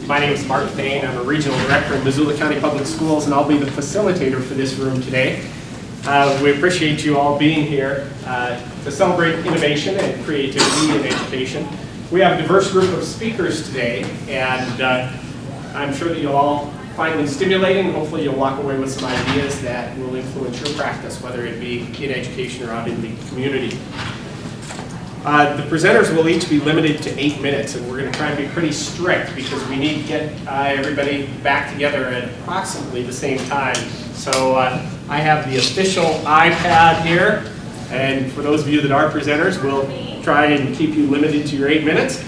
My name is Mark Payne. I'm a regional director in Missoula County Public Schools, and I'll be the facilitator for this room today. We appreciate you all being here to celebrate innovation and creativity in education. We have a diverse group of speakers today, and I'm sure that you'll all find them stimulating. Hopefully you'll walk away with some ideas that will influence your practice, whether it be in education or out in the community. The presenters will each be limited to 8 minutes, and we're going to try and be pretty strict because we need to get everybody back together at approximately the same time. So I have the official iPad here, and for those of you that are presenters, we'll try and keep you limited to your 8 minutes.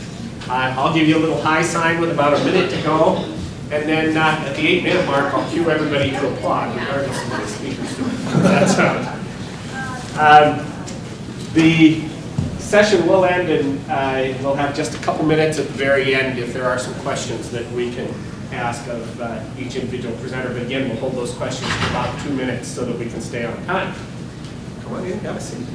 I'll give you a little high sign with about a minute to go, and then at the 8-minute mark, I'll cue everybody to applaud, regardless of what the speaker's doing. The session will end, and we'll have just a couple minutes at the very end if there are some questions that we can ask of each individual presenter. But again, we'll hold those questions for about 2 minutes so that we can stay on time. Come on in, have a seat.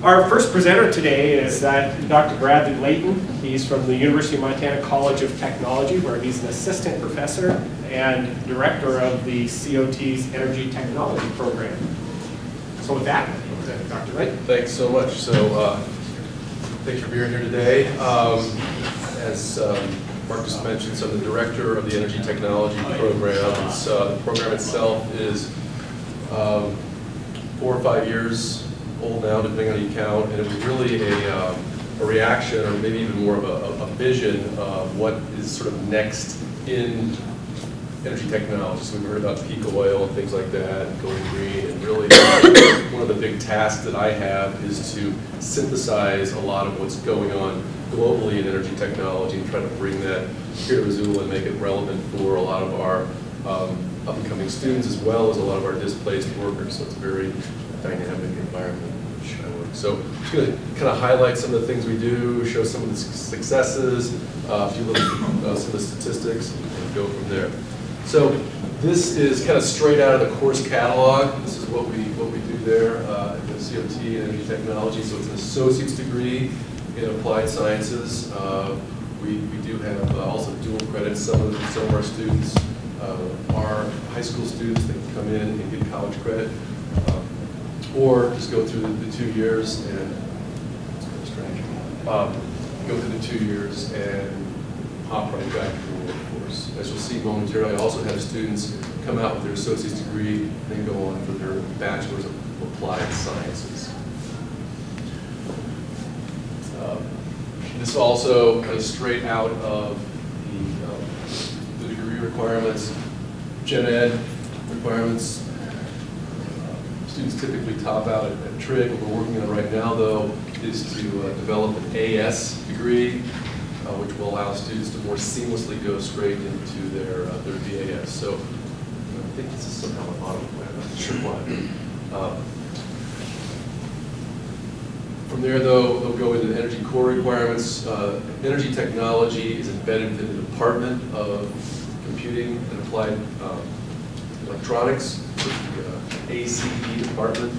Our first presenter today is Dr. Bradley Layton. He's from the University of Montana College of Technology, where he's an assistant professor and director of the COT's Energy Technology program. So with that, Dr. Layton. Thanks so much. So thanks for being here today. As Mark just mentioned, so I'm the director of the Energy Technology program. The program itself is 4 or 5 years old now, depending on the count, and it was really a reaction, or maybe even more of a vision of what is sort of next in energy technology. So we've heard about peak oil and things like that, and going green, and really one of the big tasks that I have is to synthesize a lot of what's going on globally in energy technology and try to bring that here to Missoula and make it relevant for a lot of our up-and-coming students as well as a lot of our displaced workers. So it's a very dynamic environment in which I work. So I'm just going to kind of highlight some of the things we do, show some of the successes, a few little some of the statistics, and go from there. So this is kind of straight out of the course catalog. This is what we do there at the COT in Energy Technology. So it's an associate's degree in applied sciences. We do have also dual credits. Some of our students are high school students that can come in and get college credit, or just go through the 2 years and go through the 2 years and hop right back to the workforce. As you'll see momentarily, I also have students come out with their associate's degree and then go on for their bachelor's of applied sciences. This is also kind of straight out of the degree requirements, gen ed requirements. Students typically top out at TRIG. What we're working on right now, though, is to develop an AS degree, which will allow students to more seamlessly go straight into their BAS. So I think this is somehow an auto plan. I'm not sure why. From there, though, they'll go into the energy core requirements. Energy technology is embedded in the Department of Computing and Applied Electronics, the ACE department.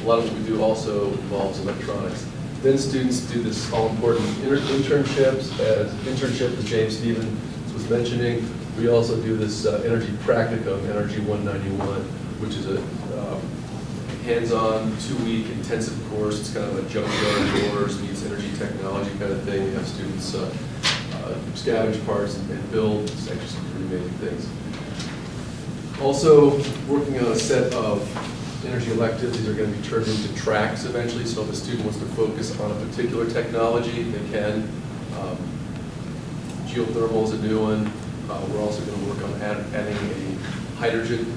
A lot of what we do also involves electronics. Then students do this all-important internships. As internship that James Stevens was mentioning, we also do this energy practicum, Energy 191, which is a hands-on 2-week intensive course. It's kind of a junkyard doors meets energy technology kind of thing. We have students scavenge parts and build. It's actually some pretty amazing things. Also working on a set of energy electives. These are going to be turned into tracks eventually, so if a student wants to focus on a particular technology, they can. Geothermal is a new one. We're also going to work on adding a hydrogen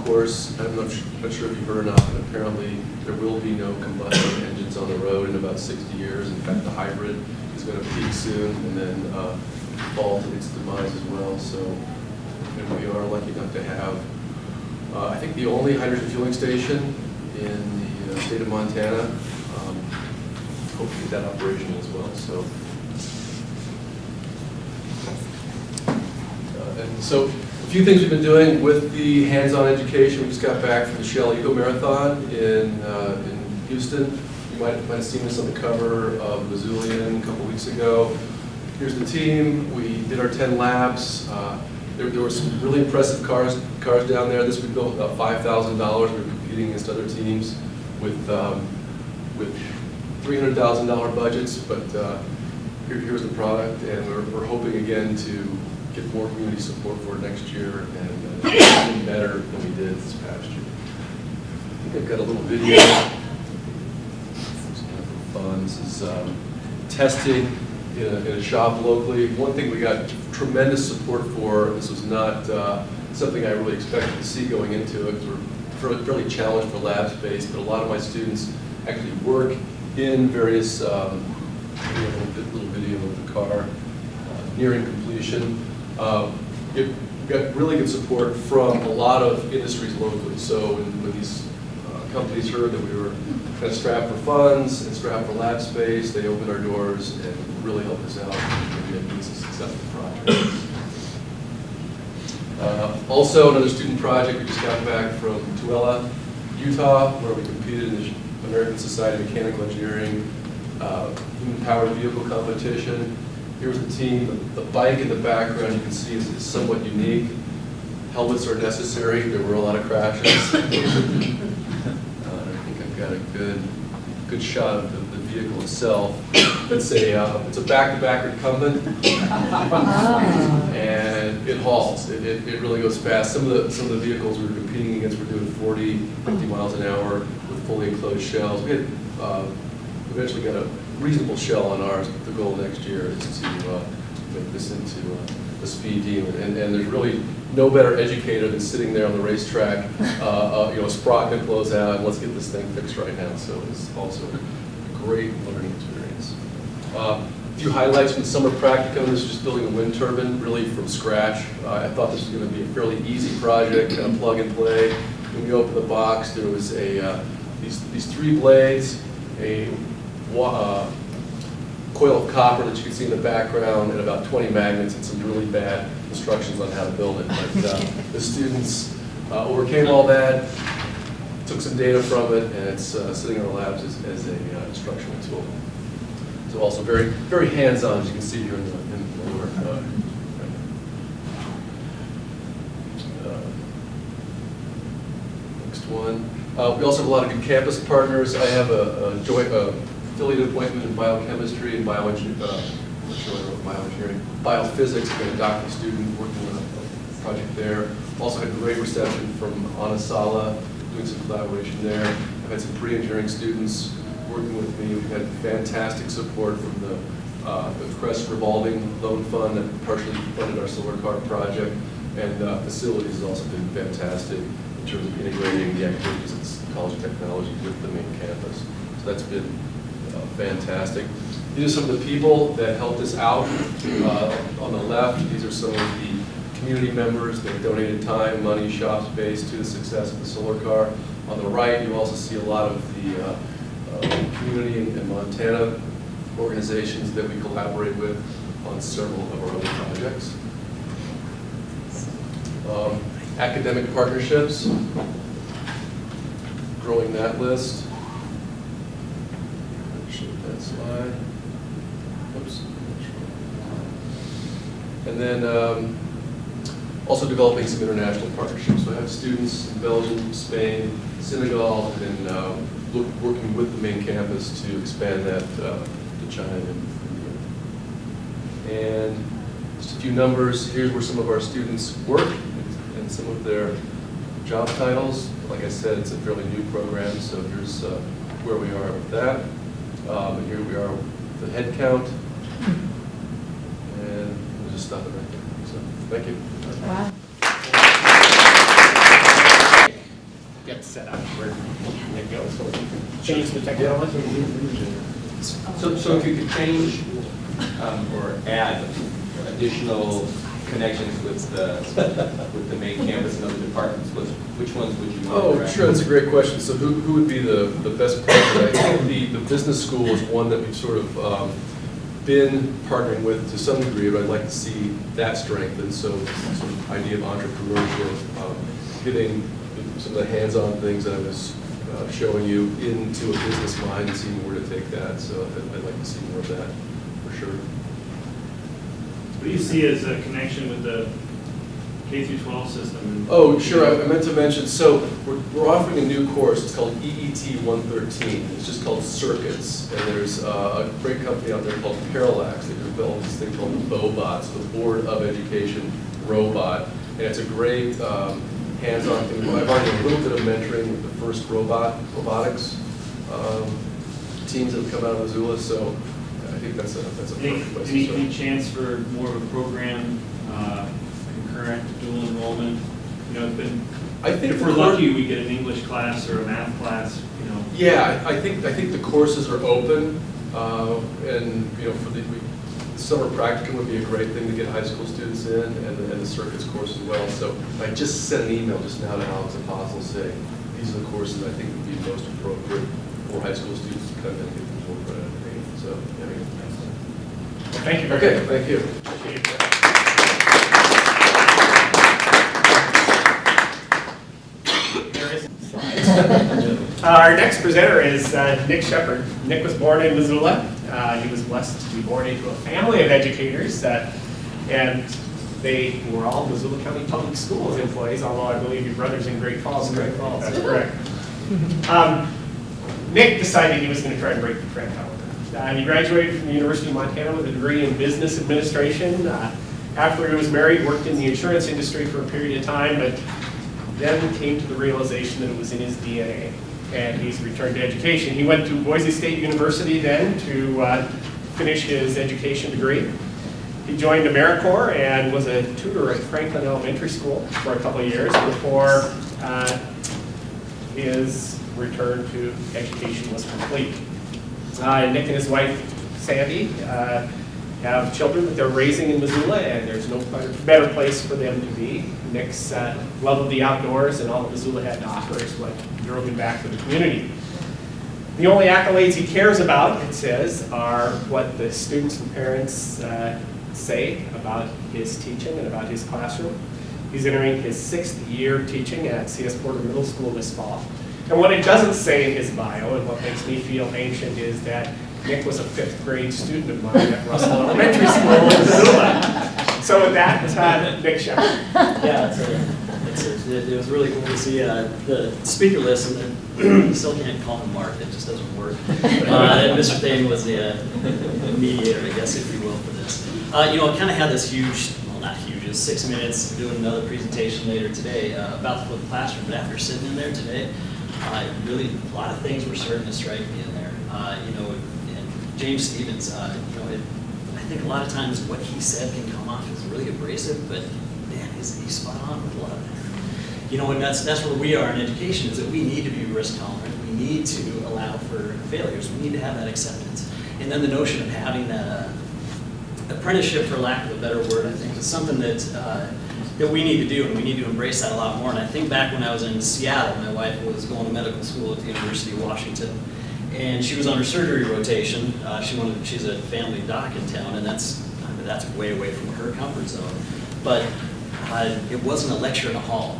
course. I'm not sure if you've heard or not, but apparently there will be no combustion engines on the road in about 60 years. In fact, the hybrid is going to peak soon and then fall to its demise as well. So, and we are lucky enough to have, I think, the only hydrogen fueling station in the state of Montana. Hope to get that operational as well. So, and so a few things we've been doing with the hands-on education. We just got back from the Shell Eco Marathon in Houston. You might have seen this on the cover of Missoulian a couple weeks ago. Here's the team. We did our 10 laps. There were some really impressive cars down there. This we built about $5,000. We were competing against other teams with $300,000 budgets, but here's the product, and we're hoping again to get more community support for it next year and even better than we did this past year. I think I've got a little video. It's kind of fun. This is testing in a shop locally. One thing we got tremendous support for. This was not something I really expected to see going into it, because we're fairly challenged for lab space, but a lot of my students actually work in various little video of the car nearing completion. It got really good support from a lot of industries locally. So when these companies heard that we were kind of strapped for funds and strapped for lab space, they opened our doors and really helped us out and made this a successful project. Also, another student project, we just got back from Tooele, Utah, where we competed in the American Society of Mechanical Engineering human-powered vehicle competition. Here's the team. The bike in the background you can see is somewhat unique. Helmets are necessary. There were a lot of crashes. I think I've got a good shot of the vehicle itself. It's a back-to-back recumbent, and it hauls. It really goes fast. Some of the vehicles we were competing against were doing 40, 50 miles an hour with fully enclosed shells. We had eventually got a reasonable shell on ours. The goal next year is to make this into a speed team, and there's really no better educator than sitting there on the racetrack. A sprocket blows out, and let's get this thing fixed right now. So it's also a great learning experience. A few highlights from the summer practicum. This is just building a wind turbine, really from scratch. I thought this was going to be a fairly easy project, kind of plug and play. When we opened the box, there was these 3 blades, a coil of copper that you can see in the background, and about 20 magnets, and some really bad instructions on how to build it. But the students overcame all that, took some data from it, and it's sitting in our labs as an instructional tool. So also very, very hands-on, as you can see here in the lower. Next one. We also have a lot of good campus partners. I have a joint affiliate appointment in biochemistry and bioengineering, biophysics. I've got a doctoral student working on a project there. Also had great reception from Anasala, doing some collaboration there. I've had some pre-engineering students working with me. We've had fantastic support from the Crest Revolving Loan Fund that partially funded our solar car project. And facilities has also been fantastic in terms of integrating the activities at the College of Technology with the main campus. So that's been fantastic. These are some of the people that helped us out. On the left, these are some of the community members that donated time, money, shop space to the success of the solar car. On the right, you also see a lot of the community in Montana organizations that we collaborate with on several of our other projects. Academic partnerships, growing that list. Show that slide. Oops. And then also developing some international partnerships. So I have students in Belgium, Spain, Senegal, and working with the main campus to expand that to China and India. And just a few numbers. Here's where some of our students work and some of their job titles. Like I said, it's a fairly new program, so here's where we are with that. And here we are with the head count. And we'll just stop it right there. So, thank you. Wow. Get set up where it goes. So we can change the technology. So if you could change or add additional connections with the main campus and other departments, which ones would you want? Oh, sure, that's a great question. So who would be the best partner? I think the business school is one that we've sort of been partnering with to some degree, but I'd like to see that strengthened. So this sort of idea of entrepreneurship, getting some of the hands-on things that I was showing you into a business mind and seeing where to take that. So I'd like to see more of that, for sure. What do you see as a connection with the K-12 system? Oh, sure, I meant to mention, so we're offering a new course, it's called EET 113, it's just called Circuits, and there's a great company out there called Parallax that developed this thing called the BOBOT, so the Board of Education Robot, and it's a great hands-on thing. I've already done a little bit of mentoring with the first robotics teams that have come out of Missoula, so I think that's a perfect place to start. Any chance for more of a program, concurrent dual enrollment? You know, it's been, I think if we're lucky, we get an English class or a math class, you know. Yeah, I think the courses are open, and you know, for the summer practicum would be a great thing to get high school students in, and the circuits course as well. So I just sent an email just now to Alex Apostle saying these are the courses I think would be most appropriate for high school students to come in and get the full credit. So yeah. Well, thank you very Okay, much. thank you. Appreciate that. Our next presenter is Nick Shepard. Nick was born in Missoula. He was blessed to be born into a family of educators, and they were all Missoula County Public Schools employees, although I believe your brother's in Great Falls. Great Falls. That's correct. Nick decided he was going to try and break the trend, however. He graduated from the University of Montana with a degree in business administration. After he was married, worked in the insurance industry for a period of time, but then came to the realization that it was in his DNA, and he's returned to education. He went to Boise State University then to finish his education degree. He joined AmeriCorps and was a tutor at Franklin Elementary School for a couple of years before his return to education was complete. Nick and his wife, Sandy, have children that they're raising in Missoula, and there's no better place for them to be. Nick's love of the outdoors and all that Missoula had to offer is what drove him back to the community. The only accolades he cares about, it says, are what the students and parents say about his teaching and about his classroom. He's entering his 6th year teaching at C.S. Porter Middle School this fall. And what it doesn't say in his bio, and what makes me feel ancient, is that Nick was a 5th grade student of mine at Russell Elementary School in Missoula. So with that, Nick Shepard. Yeah, it was really cool to see the speaker list, and still can't call him Mark, it just doesn't work. And Mr. Thane was the mediator, I guess, if you will, for this. You know, it kind of had this huge, well, not huge, it was 6 minutes, doing another presentation later today about the flipped classroom, but after sitting in there today, really, a lot of things were starting to strike me in there. You know, and James Stevens, you know, I think a lot of times what he said can come off as really abrasive, but man, he's spot on with a lot of that. You know, and that's where we are in education, is that we need to be risk tolerant. We need to allow for failures. We need to have that acceptance. And then the notion of having that apprenticeship, for lack of a better word, I think is something that we need to do, and we need to embrace that a lot more. And I think back when I was in Seattle, my wife was going to medical school at the University of Washington, and she was on her surgery rotation. She's a family doc in town, and that's way away from her comfort zone. But it wasn't a lecture in a hall.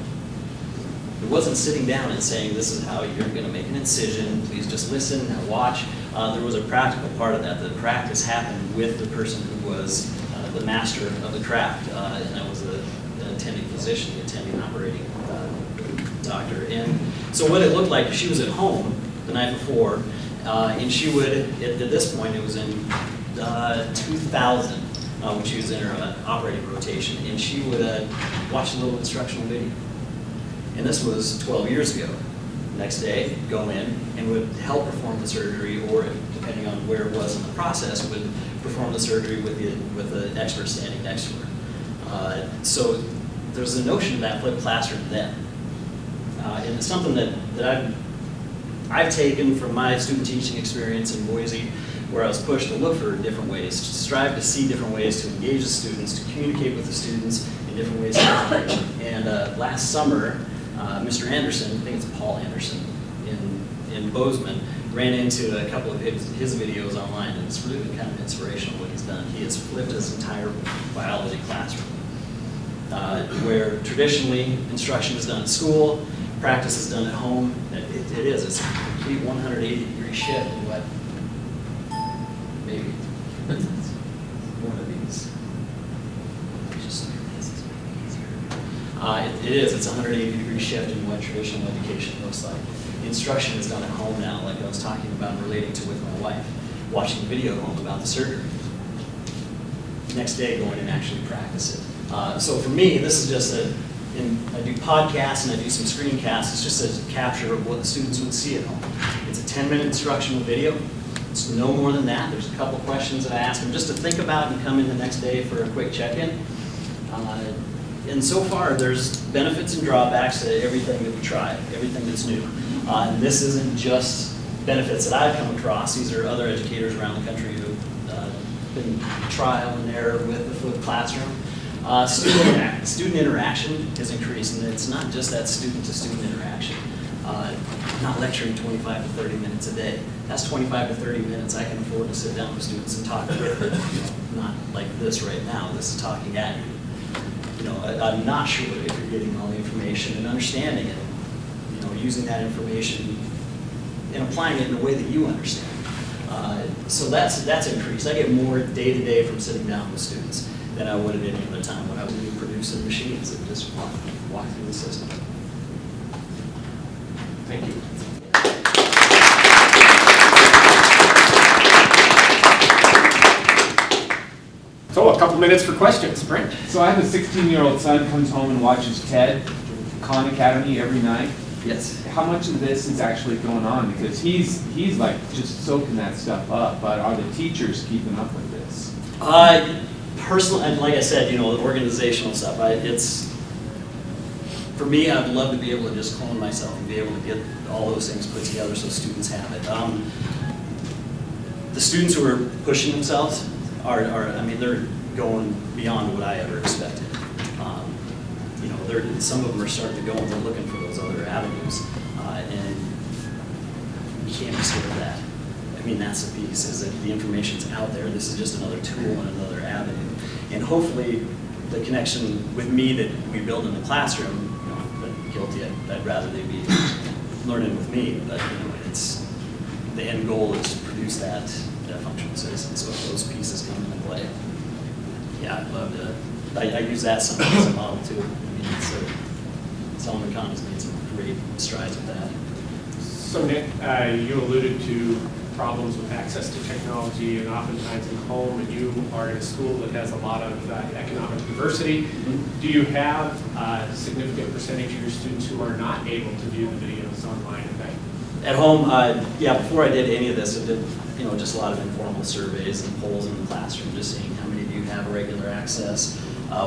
It wasn't sitting down and saying, this is how you're going to make an incision, please just listen and watch. There was a practical part of that. The practice happened with the person who was the master of the craft, and that was an attending physician, the attending operating doctor. And so what it looked like, she was at home the night before, and she would, at this point, it was in 2000, when she was in her operating rotation, and she would watch a little instructional video. And this was 12 years ago. Next day, go in and would help perform the surgery, or depending on where it was in the process, would perform the surgery with the expert standing next to her. So there's a notion of that flipped classroom then. And it's something that I've taken from my student teaching experience in Boise, where I was pushed to look for different ways, to strive to see different ways to engage the students, to communicate with the students in different ways of information. And last summer, Mr. Anderson, I think it's Paul Anderson, in Bozeman, ran into a couple of his videos online, and it's really been kind of inspirational what he's done. He has flipped his entire biology classroom, where traditionally instruction is done at school, practice is done at home. It is. It's a complete 180-degree shift in what maybe one of these. It is. It's a 180-degree shift in what traditional education looks like. The instruction is done at home now, like I was talking about relating to with my wife, watching the video at home about the surgery. Next day, going and actually practice it. So for me, this is just I do podcasts and I do some screencasts. It's just a capture of what the students would see at home. It's a 10-minute instructional video. It's no more than that. There's a couple questions that I ask them just to think about and come in the next day for a quick check-in. And so far, there's benefits and drawbacks to everything that we try, everything that's new. And this isn't just benefits that I've come across. These are other educators around the country who've been trial and error with the flipped classroom. Student interaction has increased, and it's not just that student-to-student interaction. Not lecturing 25 to 30 minutes a day. That's 25 to 30 minutes I can afford to sit down with students and talk with them. Not like this right now. This is talking at you. I'm not sure if you're getting all the information and understanding it, using that information and applying it in a way that you understand. So that's increased. I get more day-to-day from sitting down with students than I would at any other time when I would be producing machines and just walk through the system. Thank you. So a couple minutes for questions, Brent. So I have a 16-year-old son comes home and watches TED, Khan Academy every night. Yes. How much of this is actually going on? Because he's like just soaking that stuff up, but are the teachers keeping up with this? Personally, and like I said, the organizational stuff, for me, I'd love to be able to just clone myself and be able to get all those things put together so students have it. The students who are pushing themselves they're going beyond what I ever expected. Some of them are starting to go and they're looking for those other avenues, and you can't be scared of that. That's the piece, is that the information's out there. This is just another tool and another avenue. And hopefully the connection with me that we build in the classroom, I'm guilty, I'd rather they be learning with me, but it's the end goal is to produce that functional citizen. So if those pieces come into play, yeah, I'd love to. I use that sometimes as a model too. Solomon Khan has made some great strides with that. So Nick, you alluded to problems with access to technology and oftentimes in home, and you are in a school that has a lot of economic diversity. Mm-hmm. Do you have a significant percentage of your students who are not able to view the videos online at night? At home, before I did any of this, I did just a lot of informal surveys and polls in the classroom, just seeing how many of you have regular access,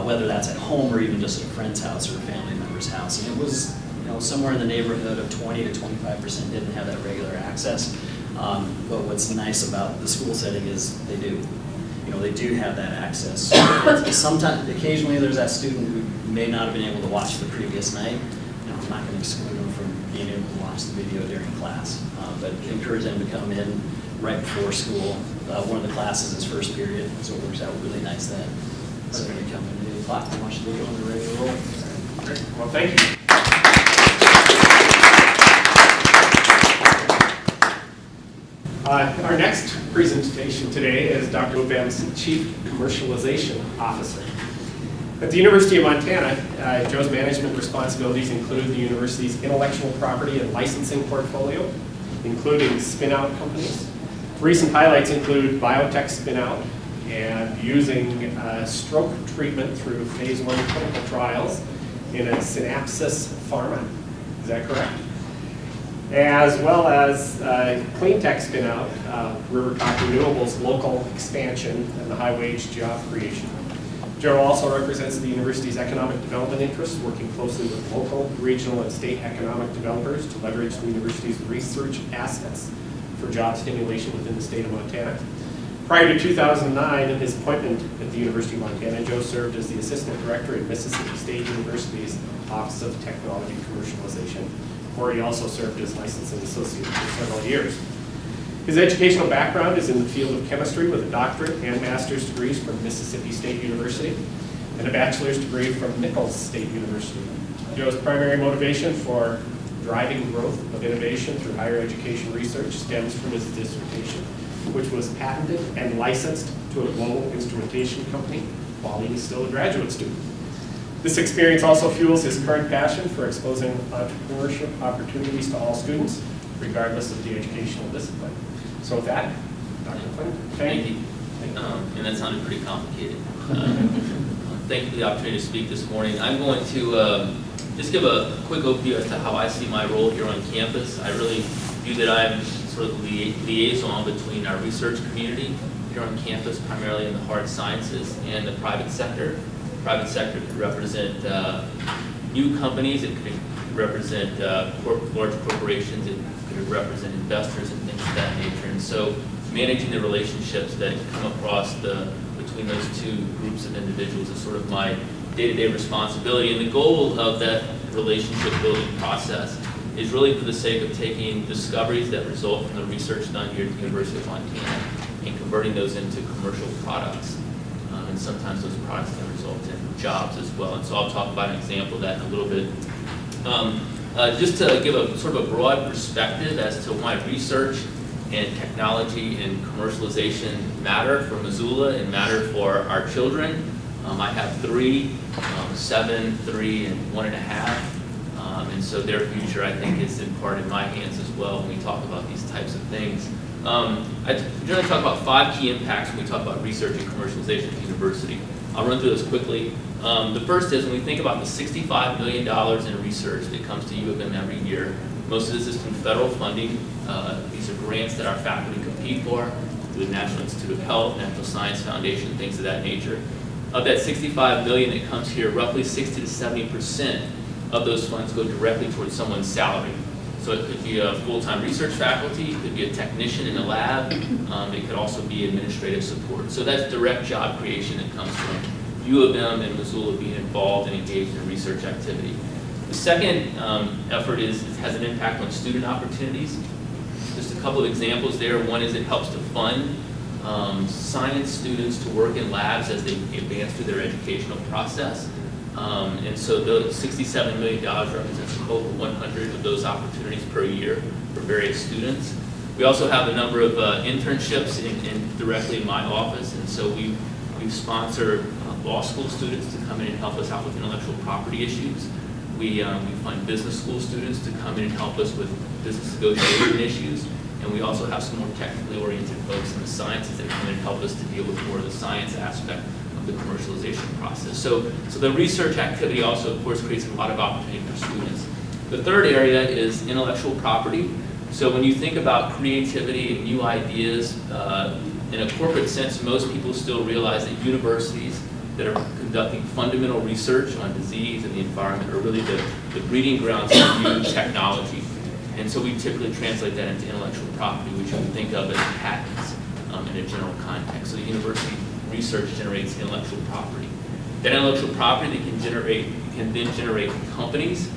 whether that's at home or even just at a friend's house or a family member's house. And it was somewhere in the neighborhood of 20 to 25% didn't have that regular access. But what's nice about the school setting is they do. They do have that access. Sometimes, occasionally there's that student who may not have been able to watch the previous night. I'm not going to exclude them from being able to watch the video during class, but encourage them to come in right before school. One of the classes is first period, so it works out really nice then. So they come in at 8 o'clock and watch the video on the regular roll. Great. Well, thank you. Our next presentation today is Dr. Obam's Chief Commercialization Officer. At the University of Montana, Joe's management responsibilities include the university's intellectual property and licensing portfolio, including spin-out companies. Recent highlights include biotech spin-out and using stroke treatment through phase 1 clinical trials in a Synapsys Pharma. Is that correct? As well as clean tech spin-out, Rivertalk Renewables local expansion and the high-wage job creation. Joe also represents the university's economic development interests, working closely with local, regional, and state economic developers to leverage the university's research assets for job stimulation within the state of Montana. Prior to 2009 and his appointment at the University of Montana, Joe served as the assistant director at Mississippi State University's Office of Technology Commercialization, where he also served as licensing associate for several years. His educational background is in the field of chemistry with a doctorate and master's degrees from Mississippi State University and a bachelor's degree from Nichols State University. Joe's primary motivation for driving growth of innovation through higher education research stems from his dissertation, which was patented and licensed to a global instrumentation company while he was still a graduate student. This experience also fuels his current passion for exposing entrepreneurship opportunities to all students, regardless of the educational discipline. So with that, Dr. Flynn, Thank you. And that sounded pretty complicated. Thank you for the opportunity to speak this morning. I'm going to just give a quick overview as to how I see my role here on campus. I really view that I'm sort of the liaison between our research community here on campus, primarily in the hard sciences, and the private sector. The private sector could represent new companies, it could represent large corporations, it could represent investors and things of that nature. And so managing the relationships that come across between those two groups of individuals is sort of my day-to-day responsibility. And the goal of that relationship building process is really for the sake of taking discoveries that result from the research done here at the University of Montana and converting those into commercial products. And sometimes those products can result in jobs as well. And so I'll talk about an example of that in a little bit. Just to give a sort of a broad perspective as to why research and technology and commercialization matter for Missoula and matter for our children. I have 3, 7, 3, and 1.5. And so their future, I think, is in part in my hands as well when we talk about these types of things. I generally talk about 5 key impacts when we talk about research and commercialization at the university. I'll run through those quickly. The first is when we think about the $65 million in research that comes to U of M every year, most of this is from federal funding. These are grants that our faculty compete for, through the National Institute of Health, National Science Foundation, things of that nature. Of that $65 million that comes here, roughly 60 to 70% of those funds go directly towards someone's salary. So it could be a full-time research faculty, it could be a technician in a lab, it could also be administrative support. So that's direct job creation that comes from U of M and Missoula being involved and engaged in research activity. The second effort has an impact on student opportunities. Just a couple of examples there. One is it helps to fund science students to work in labs as they advance through their educational process. And so the $67 million represents over 100 of those opportunities per year for various students. We also have a number of internships directly in my office, and so we sponsor law school students to come in and help us out with intellectual property issues. We fund business school students to come in and help us with business negotiation issues. And we also have some more technically oriented folks in the sciences that come in and help us to deal with more of the science aspect of the commercialization process. So the research activity also, of course, creates a lot of opportunity for students. The third area is intellectual property. So when you think about creativity and new ideas, in a corporate sense, most people still realize that universities that are conducting fundamental research on disease and the environment are really the breeding grounds for new technology. And so we typically translate that into intellectual property, which we think of as patents in a general context. So the university research generates intellectual property. That intellectual property can then generate companies.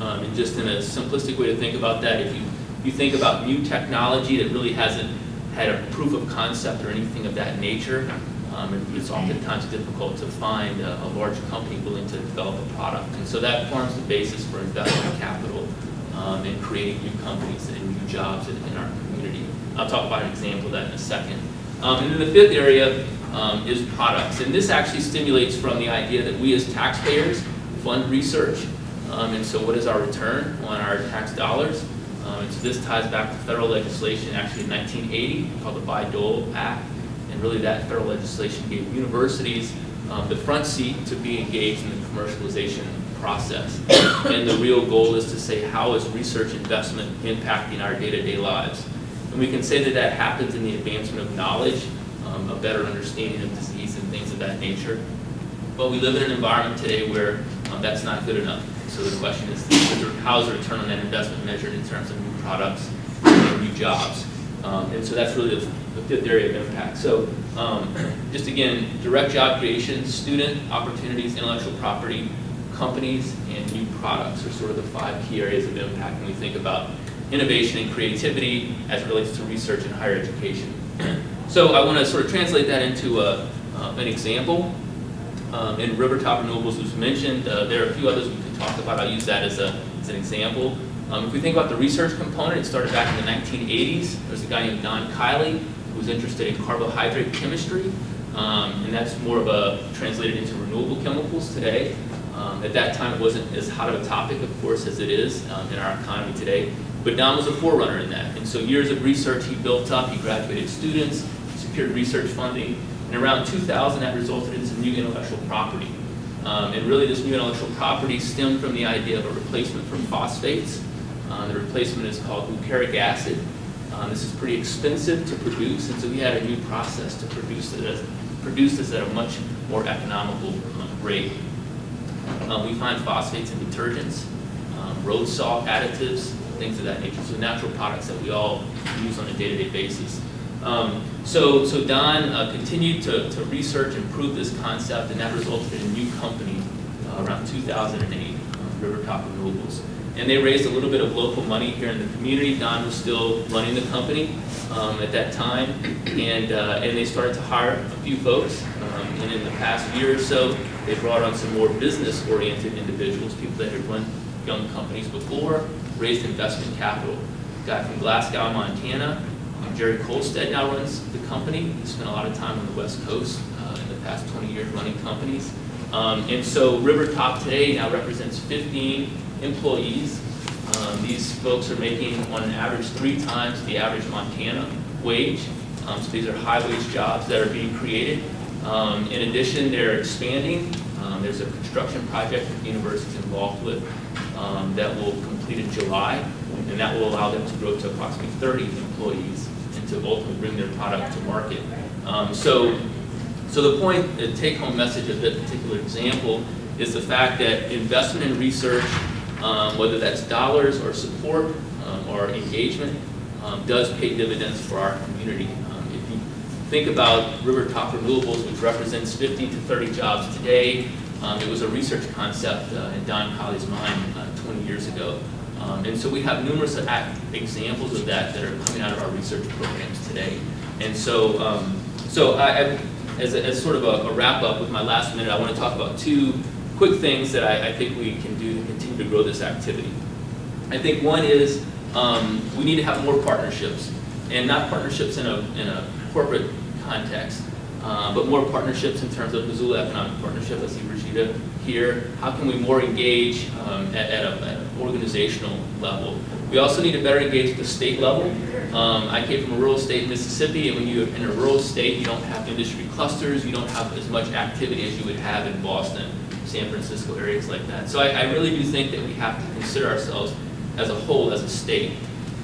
And just in a simplistic way to think about that, if you think about new technology that really hasn't had a proof of concept or anything of that nature, it's oftentimes difficult to find a large company willing to develop a product. And so that forms the basis for investment capital and creating new companies and new jobs in our community. I'll talk about an example of that in a second. And then the fifth area is products. And this actually stimulates from the idea that we as taxpayers fund research. And so what is our return on our tax dollars? And so this ties back to federal legislation actually in 1980 called the Bayh-Dole Act. And really that federal legislation gave universities the front seat to be engaged in the commercialization process. And the real goal is to say, how is research investment impacting our day-to-day lives? And we can say that that happens in the advancement of knowledge, a better understanding of disease and things of that nature. But we live in an environment today where that's not good enough. So the question is, how is the return on that investment measured in terms of new products and new jobs? And so that's really the fifth area of impact. So just again, direct job creation, student opportunities, intellectual property, companies, and new products are sort of the 5 key areas of impact when we think about innovation and creativity as it relates to research and higher education. So I want to sort of translate that into an example. In Rivertop Renewables was mentioned. There are a few others we could talk about. I'll use that as an example. If we think about the research component, it started back in the 1980s. There was a guy named Don Kiley who was interested in carbohydrate chemistry, and that's more of a translated into renewable chemicals today. At that time, it wasn't as hot of a topic, of course, as it is in our economy today. But Don was a forerunner in that. And so years of research he built up, he graduated students, secured research funding, and around 2000 that resulted in some new intellectual property. And really this new intellectual property stemmed from the idea of a replacement for phosphates. The replacement is called butyric acid. This is pretty expensive to produce, and so we had a new process to produce this at a much more economical rate. We find phosphates in detergents, road salt additives, things of that nature, so natural products that we all use on a day-to-day basis. So Don continued to research and prove this concept, and that resulted in a new company around 2008, Rivertop Renewables. And they raised a little bit of local money here in the community. Don was still running the company at that time, and they started to hire a few folks. And in the past year or so, they brought on some more business-oriented individuals, people that had run young companies before, raised investment capital. A guy from Glasgow, Montana, Jerry Kolstad now runs the company. He spent a lot of time on the West Coast in the past 20 years running companies. And so Rivertop today now represents 15 employees. These folks are making on an average 3 times the average Montana wage. So these are high wage jobs that are being created. In addition, they're expanding. There's a construction project that the university is involved with that will complete in July, and that will allow them to grow to approximately 30 employees and to ultimately bring their product to market. So the point, the take-home message of that particular example is the fact that investment in research, whether that's dollars or support or engagement, does pay dividends for our community. If you think about Rivertop Renewables, which represents 50 to 30 jobs today, it was a research concept in Don Colley's mind 20 years ago. And so we have numerous examples of that that are coming out of our research programs today. And so, as sort of a wrap up with my last minute, I want to talk about 2 quick things that I think we can do to continue to grow this activity. I think one is we need to have more partnerships, and not partnerships in a corporate context, but more partnerships in terms of Missoula Economic Partnership. I see Rashida here. How can we more engage at an organizational level? We also need to better engage at the state level. I came from a rural state in Mississippi, and when you're in a rural state, you don't have industry clusters, you don't have as much activity as you would have in Boston, San Francisco, areas like that. So I really do think that we have to consider ourselves as a whole, as a state.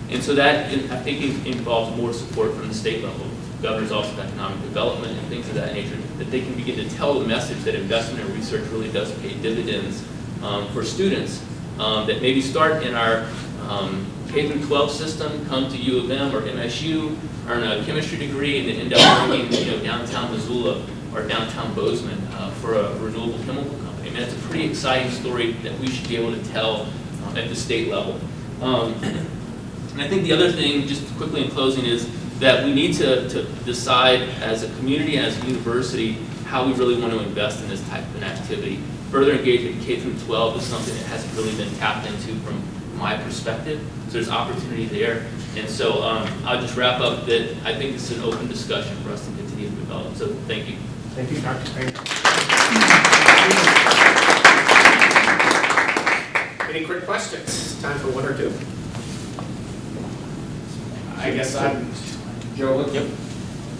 And so that, I think, involves more support from the state level. Governor's Office of Economic Development and things of that nature, that they can begin to tell the message that investment in research really does pay dividends for students that maybe start in our K-12 system, come to U of M or MSU, earn a chemistry degree, and then end up working downtown Missoula or downtown Bozeman for a renewable chemical company. I mean, that's a pretty exciting story that we should be able to tell at the state level. And I think the other thing, just quickly in closing, is that we need to decide as a community and as a university how we really want to invest in this type of an activity. Further engagement in K-12 is something that hasn't really been tapped into from my perspective, so there's opportunity there. And so I'll just wrap up that I think this is an open discussion for us to continue to develop, so thank you. Thank you, Dr. Payne. Any quick questions? Time for 1 or 2. I guess I'm... Joe, Yep.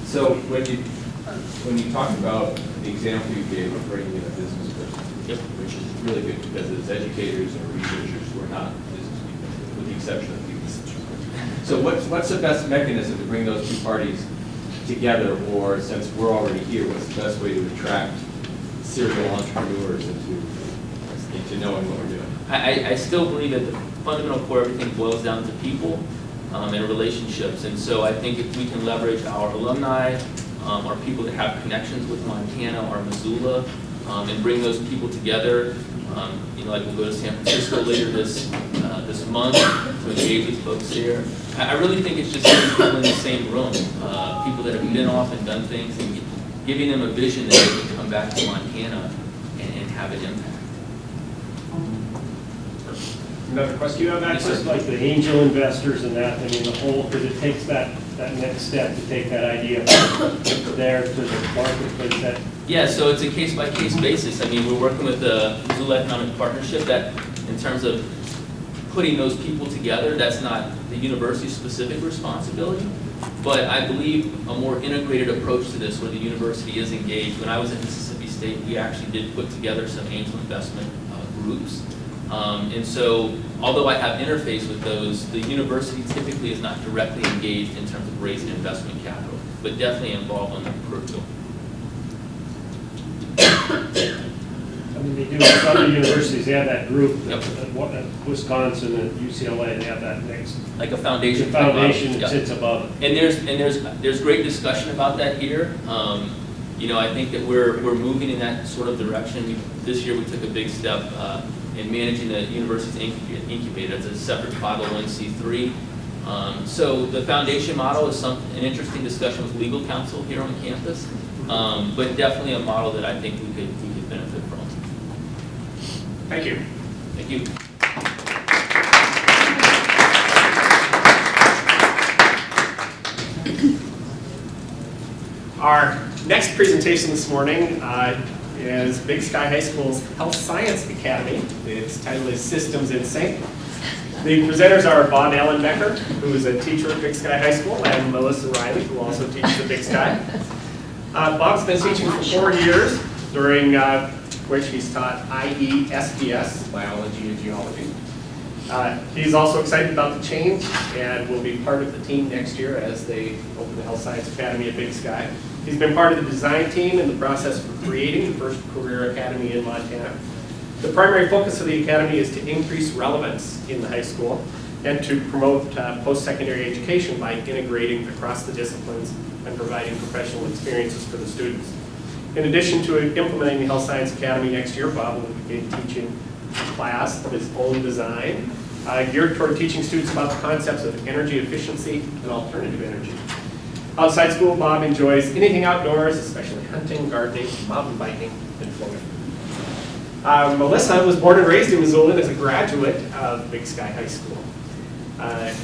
so when you talk about the example you gave of bringing in a business person, Yep. which is really good because as educators and researchers, we're not business people, with the exception of you. So what's the best mechanism to bring those 2 parties together, or since we're already here, what's the best way to attract serial entrepreneurs into knowing what we're doing? I still believe that the fundamental core of everything boils down to people and relationships. And so I think if we can leverage our alumni, or people that have connections with Montana or Missoula, and bring those people together, like we'll go to San Francisco later this month to engage with folks there. I really think it's just getting people in the same room, people that have been off and done things, and giving them a vision that they can come back to Montana and have an impact. Another question you have, That's actually? just like the angel investors and that, I mean, the whole, because it takes that next step to take that idea there to the marketplace that. Yeah, so it's a case-by-case basis. I mean, we're working with the Missoula Economic Partnership that, in terms of putting those people together, that's not the university's specific responsibility. But I believe a more integrated approach to this where the university is engaged. When I was at Mississippi State, we actually did put together some angel investment groups. And so, although I have interface with those, the university typically is not directly engaged in terms of raising investment capital, but definitely involved on the peripheral. I mean, they do, some of the universities, they have that group, Yep. at Wisconsin and UCLA, they have that next. Like a The foundation. foundation Yeah. that sits above it. And there's great discussion about that here. You know, I think that we're moving in that sort of direction. This year we took a big step in managing the university's incubator. It's a separate 501c3. So the foundation model is an interesting discussion with legal counsel here on campus, but definitely a model that I think we could benefit from. Thank you. Thank you. Our next presentation this morning is Big Sky High School's Health Science Academy. Its title is Systems in Sync. The presenters are Bob Allenbecker, who is a teacher at Big Sky High School, and Melissa Riley, who also teaches at Big Sky. Bob's been teaching for 4 years, during which he's taught IE, SBS, biology and geology. He's also excited about the change and will be part of the team next year as they open the Health Science Academy at Big Sky. He's been part of the design team in the process of creating the first career academy in Montana. The primary focus of the academy is to increase relevance in the high school and to promote post-secondary education by integrating across the disciplines and providing professional experiences for the students. In addition to implementing the Health Science Academy next year, Bob will begin teaching a class of his own design, geared toward teaching students about the concepts of energy efficiency and alternative energy. Outside school, Bob enjoys anything outdoors, especially hunting, gardening, mountain biking, and floating. Melissa was born and raised in Missoula and is a graduate of Big Sky High School.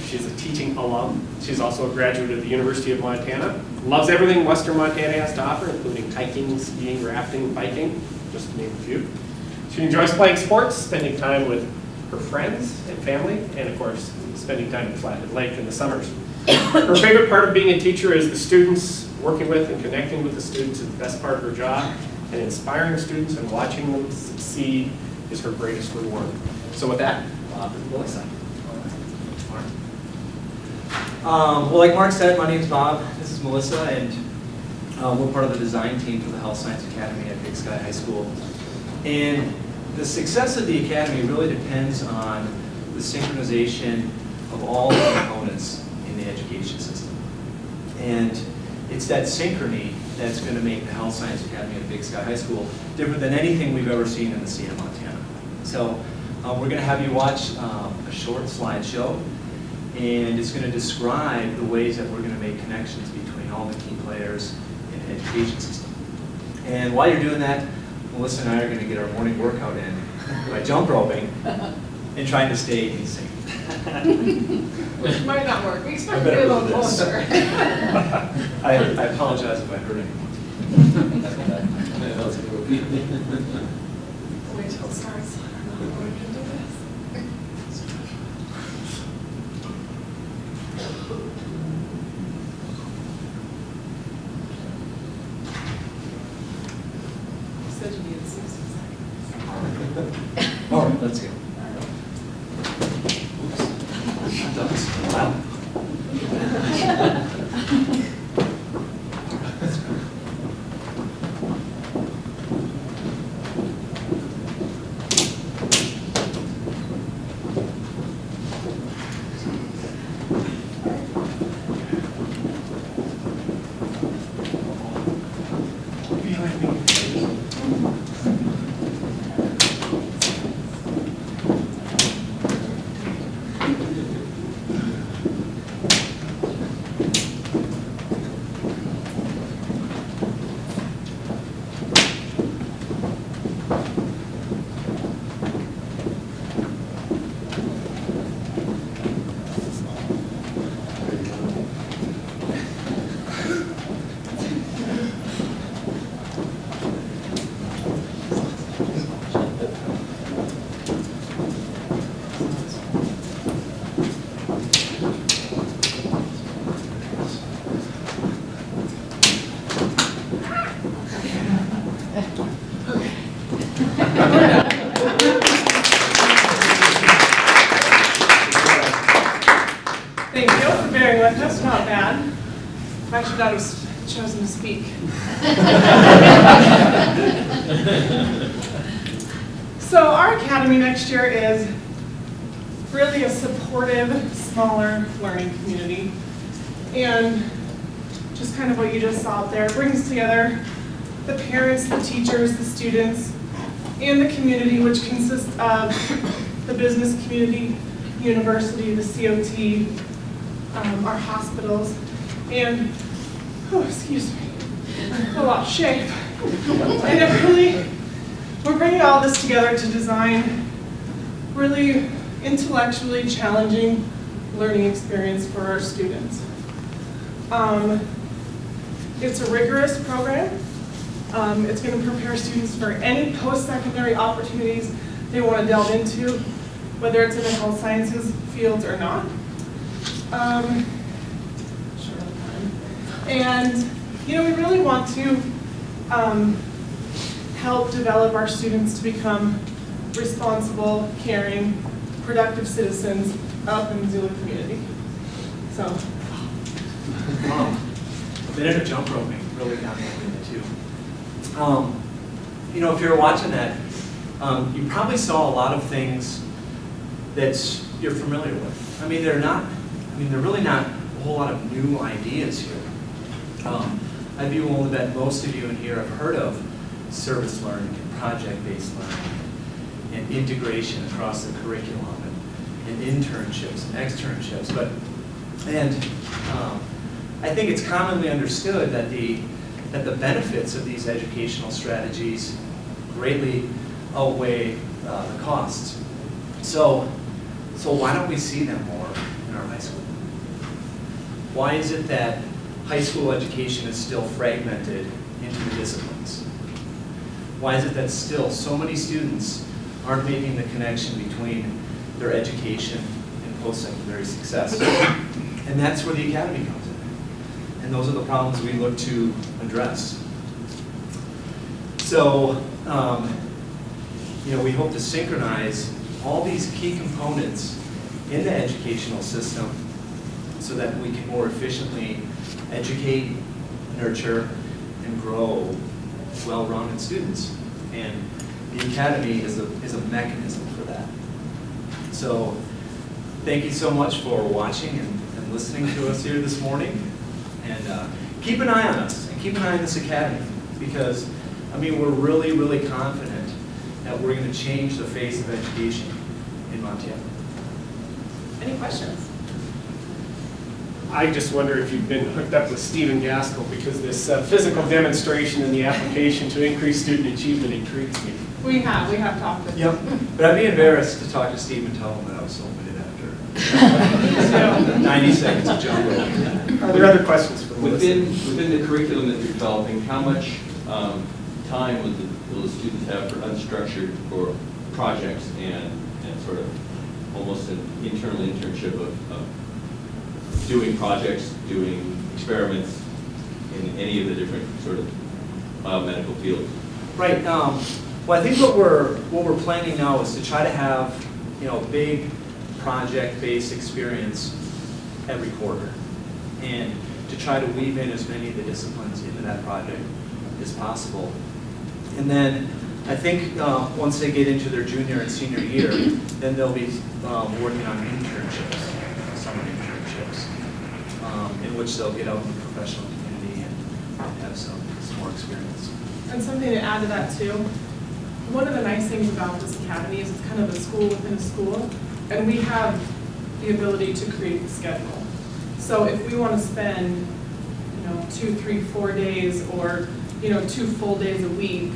She's a teaching alum. She's also a graduate of the University of Montana. Loves everything Western Montana has to offer, including hiking, skiing, rafting, biking, just to name a few. She enjoys playing sports, spending time with her friends and family, and of course, spending time at Flathead Lake in the summers. Her favorite part of being a teacher is the students, working with and connecting with the students is the best part of her job, and inspiring students and watching them succeed is her greatest reward. So with that, Bob and Melissa. Well, like Mark said, my name's Bob. This is Melissa, and we're part of the design team for the Health Science Academy at Big Sky High School. And the success of the academy really depends on the synchronization of all the components in the education system. And it's that synchrony that's going to make the Health Science Academy at Big Sky High School different than anything we've ever seen in the state of Montana. So we're going to have you watch a short slideshow, and it's going to describe the ways that we're going to make connections between all the key players in the education system. And while you're doing that, Melissa and I are going to get our morning workout in by jump roping and trying to stay in sync. Which might not work. We expect I to be a better little do this. closer. I apologize if I hurt anyone. Wait till it starts. I don't know how we can do this. You said you needed 60 seconds. All right, let's go. Wow. Thank you for bearing with us, not bad. I actually thought I was chosen to speak. So our academy next year is really a supportive, smaller learning community. And just kind of what you just saw up there, it brings together the parents, the teachers, the students, and the community, which consists of the business community, university, the COT, our hospitals, and, oh, excuse me, a lot of shape. And it really, we're bringing all this together to design really intellectually challenging learning experience for our students. It's a rigorous program. It's going to prepare students for any post-secondary opportunities they want to delve into, whether it's in the health sciences fields or not. And, you know, we really want to help develop our students to become responsible, caring, productive citizens of the Missoula community. So. A minute of jump roping really got me into it too. You know, if you're watching that, you probably saw a lot of things that you're familiar with. I mean, they're really not a whole lot of new ideas here. I'd be willing to bet most of you in here have heard of service learning and project-based learning and integration across the curriculum and internships and externships. I think it's commonly understood that the benefits of these educational strategies greatly outweigh the costs. So why don't we see them more in our high school? Why is it that high school education is still fragmented into the disciplines? Why is it that still so many students aren't making the connection between their education and post-secondary success? And that's where the academy comes in. And those are the problems we look to address. So, you know, we hope to synchronize all these key components in the educational system so that we can more efficiently educate, nurture, and grow well-rounded students. And the academy is a mechanism for that. So thank you so much for watching and listening to us here this morning. And keep an eye on us and keep an eye on this academy, because I mean, we're really, really confident that we're going to change the face of education in Montana. Any questions? I just wonder if you've been hooked up with Stephen Gaskell, because this physical demonstration in the application to increase student achievement intrigues me. We have talked with Yep. But I'd be embarrassed to talk to Steve and tell him that I was so minute after 90 seconds of jump rope. Are there other questions for Melissa? Within the curriculum that you're developing, how much time will the students have for unstructured or projects and sort of almost an internal internship of doing projects, doing experiments in any of the different sort of biomedical fields? Right. Well, I think what we're planning now is to try to have, you know, big project-based experience every quarter, and to try to weave in as many of the disciplines into that project as possible. And then I think once they get into their junior and senior year, then they'll be working on internships, summer internships, in which they'll get out in the professional community and have some more experience. And something to add to that too, one of the nice things about this academy is it's kind of a school within a school, and we have the ability to create the schedule. So if we want to spend, you know, 2, 3, 4 days, or, you know, 2 full days a week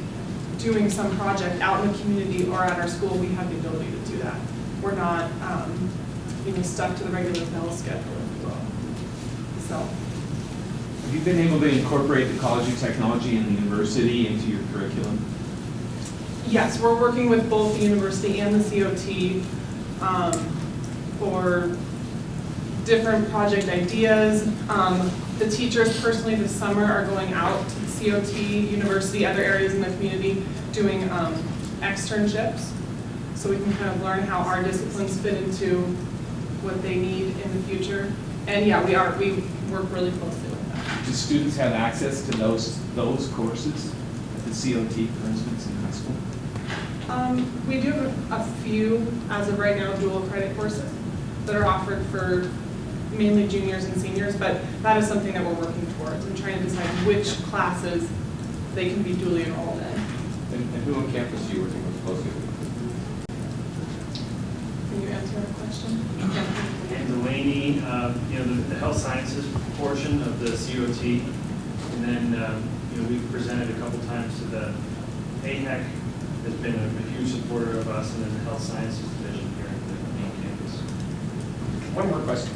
doing some project out in the community or at our school, we have the ability to do that. We're not, you know, stuck to the regular bell schedule, if you will. So. Have you been able to incorporate the College of Technology and the university into your curriculum? Yes, we're working with both the university and the COT for different project ideas. The teachers personally this summer are going out to the COT, university, other areas in the community doing externships. So we can kind of learn how our disciplines fit into what they need in the future. And yeah, we work really closely with them. Do students have access to those courses at the COT, for instance, in high school? We do have a few, as of right now, dual credit courses that are offered for mainly juniors and seniors, but that is something that we're working towards and trying to decide which classes they can be duly enrolled in. And who on campus are you working most closely with? Can you answer that question? And Delaney, the health sciences portion of the COT, and then, we've presented a couple times to the AHEC, has been a huge supporter of us, and then the health sciences division here at the main campus. One more question.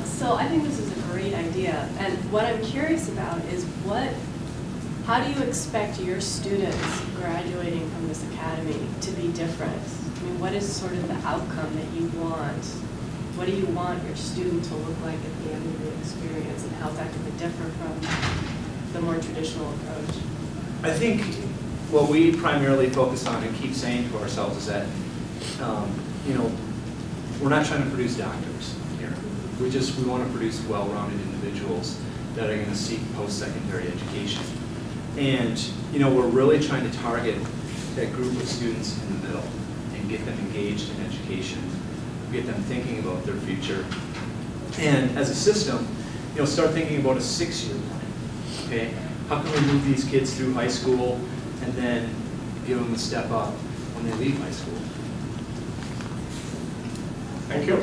So I think this is a great idea, and what I'm curious about is how do you expect your students graduating from this academy to be different? I mean, what is sort of the outcome that you want? What do you want your student to look like at the end of the experience, and how's that going to differ from the more traditional approach? I think what we primarily focus on and keep saying to ourselves is that, we're not trying to produce doctors here. We want to produce well-rounded individuals that are going to seek post-secondary education. And, we're really trying to target that group of students in the middle and get them engaged in education, get them thinking about their future. And as a system, start thinking about a 6-year plan, okay? How can we move these kids through high school and then give them a step up when they leave high school? Thank you.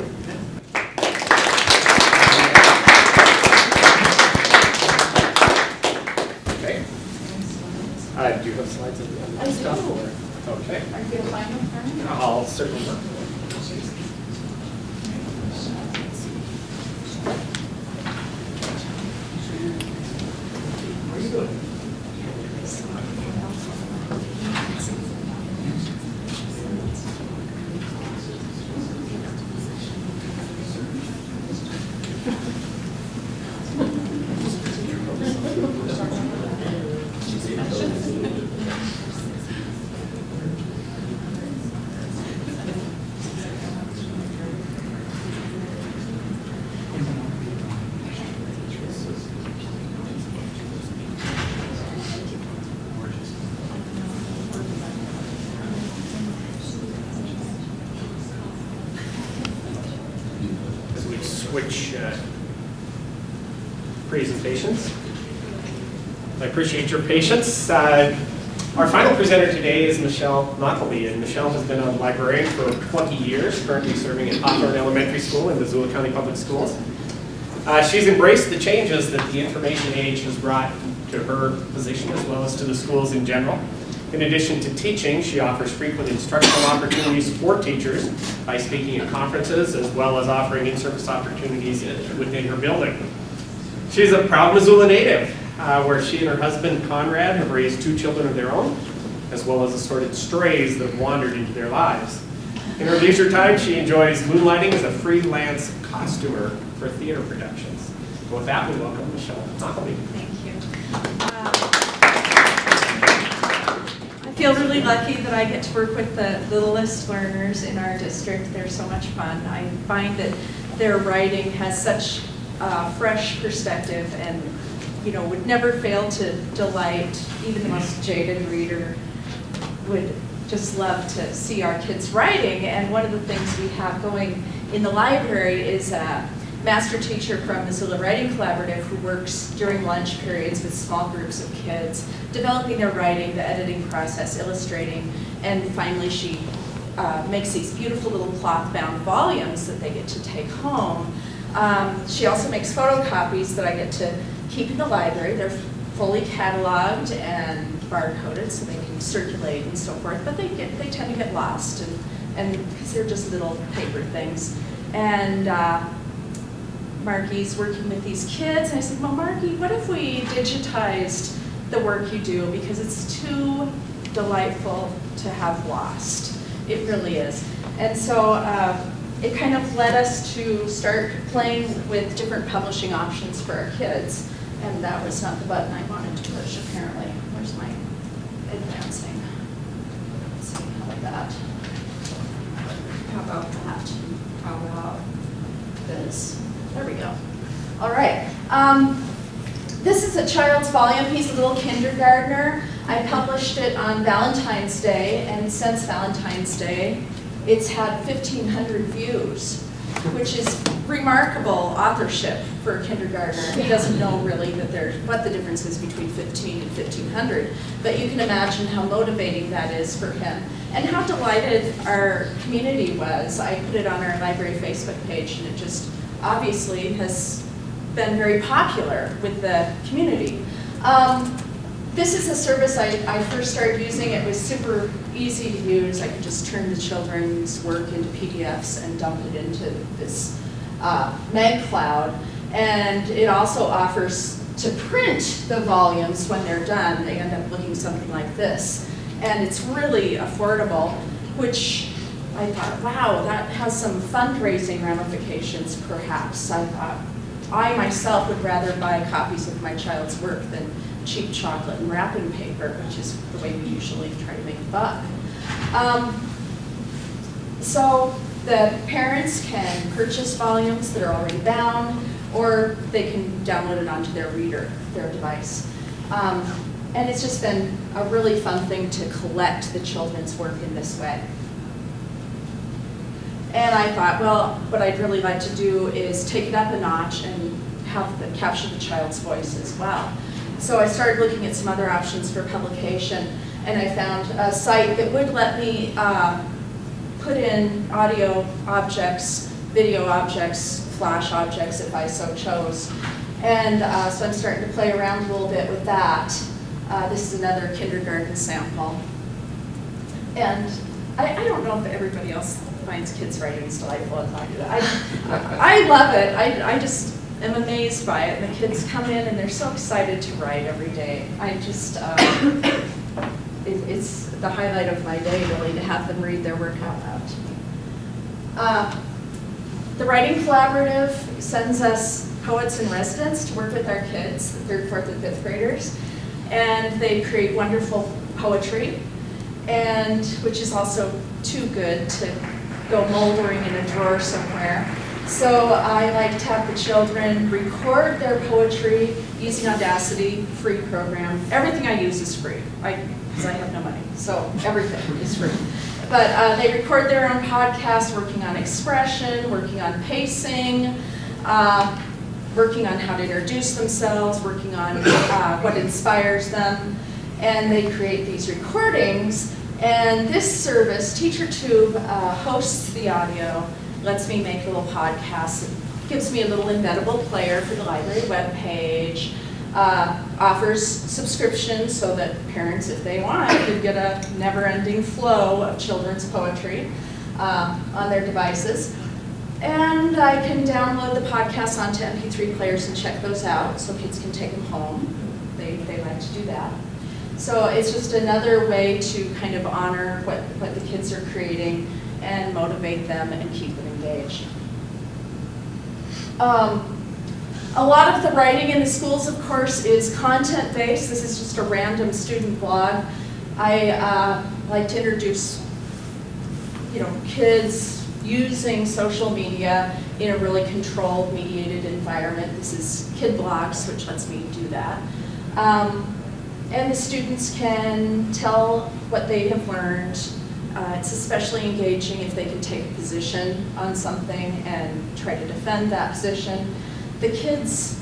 Okay. Do you have slides at the end of the stuff? Okay. Are you fine with her? I'll certainly work. Switch presentations. I appreciate your patience. Our final presenter today is Michelle Knockleby, and Michelle has been a librarian for 20 years, currently serving at Hawthorne Elementary School in Missoula County Public Schools. She's embraced the changes that the information age has brought to her position as well as to the schools in general. In addition to teaching, she offers frequent instructional opportunities for teachers by speaking at conferences as well as offering in-service opportunities within her building. She's a proud Missoula native, where she and her husband Conrad have raised 2 children of their own, as well as assorted strays that have wandered into their lives. In her leisure time, she enjoys moonlighting as a freelance costumer for theater productions. With that, we welcome Michelle Knockleby. Thank you. I feel really lucky that I get to work with the littlest learners in our district. They're so much fun. I find that their writing has such a fresh perspective and would never fail to delight. Even the most jaded reader would just love to see our kids writing. And one of the things we have going in the library is a master teacher from Missoula Writing Collaborative who works during lunch periods with small groups of kids, developing their writing, the editing process, illustrating, and finally she makes these beautiful little cloth-bound volumes that they get to take home. She also makes photocopies that I get to keep in the library. They're fully cataloged and barcoded so they can circulate and so forth, but they tend to get lost and because they're just little paper things. And Marky's working with these kids, and I said, well, Marky, what if we digitized the work you do, because it's too delightful to have lost. It really is. And so it kind of led us to start playing with different publishing options for our kids, and that was not the button I wanted to push. English apparently. Where's my advancing? Let's see, how about that? How about that? How about this? There we go. All right. This is a child's volume. He's a little kindergartner. I published it on Valentine's Day, and since Valentine's Day, it's had 1,500 views, which is remarkable authorship for a kindergartner. He doesn't know really what the difference is between 15 and 1,500, but you can imagine how motivating that is for him. And how delighted our community was. I put it on our library Facebook page, and it just obviously has been very popular with the community. This is a service I first started using. It was super easy to use. I could just turn the children's work into PDFs and dump it into this Mag Cloud. And it also offers to print the volumes when they're done. They end up looking something like this. And it's really affordable, which I thought, wow, that has some fundraising ramifications perhaps. I thought, I myself would rather buy copies of my child's work than cheap chocolate and wrapping paper, which is the way we usually try to make a buck. So the parents can purchase volumes that are already bound, or they can download it onto their reader, their device. And it's just been a really fun thing to collect the children's work in this way. And I thought, well, what I'd really like to do is take it up a notch and capture the child's voice as well. So I started looking at some other options for publication, and I found a site that would let me put in audio objects, video objects, flash objects if I so chose. And so I'm starting to play around a little bit with that. This is another kindergarten sample. And I don't know if everybody else finds kids' writing is delightful as I do. I love it. I just am amazed by it. And the kids come in and they're so excited to write every day. I just, it's the highlight of my day really to have them read their work out loud to me. The Writing Collaborative sends us poets in residence to work with our kids, the 3rd, 4th, and 5th graders. And they create wonderful poetry, and which is also too good to go moldering in a drawer somewhere. So I like to have the children record their poetry using Audacity, free program. Everything I use is free, because I have no money, so everything is free. But they record their own podcast, working on expression, working on pacing, working on how to introduce themselves, working on what inspires them. And they create these recordings. And this service, TeacherTube, hosts the audio, lets me make little podcasts, gives me a little embeddable player for the library webpage, offers subscriptions so that parents, if they want, can get a never-ending flow of children's poetry on their devices. And I can download the podcasts onto MP3 players and check those out so kids can take them home. They like to do that. So it's just another way to kind of honor what the kids are creating and motivate them and keep them engaged. A lot of the writing in the schools, of course, is content-based. This is just a random student blog. I like to introduce, kids using social media in a really controlled, mediated environment. This is Kid Blogs, which lets me do that. And the students can tell what they have learned. It's especially engaging if they can take a position on something and try to defend that position. The kids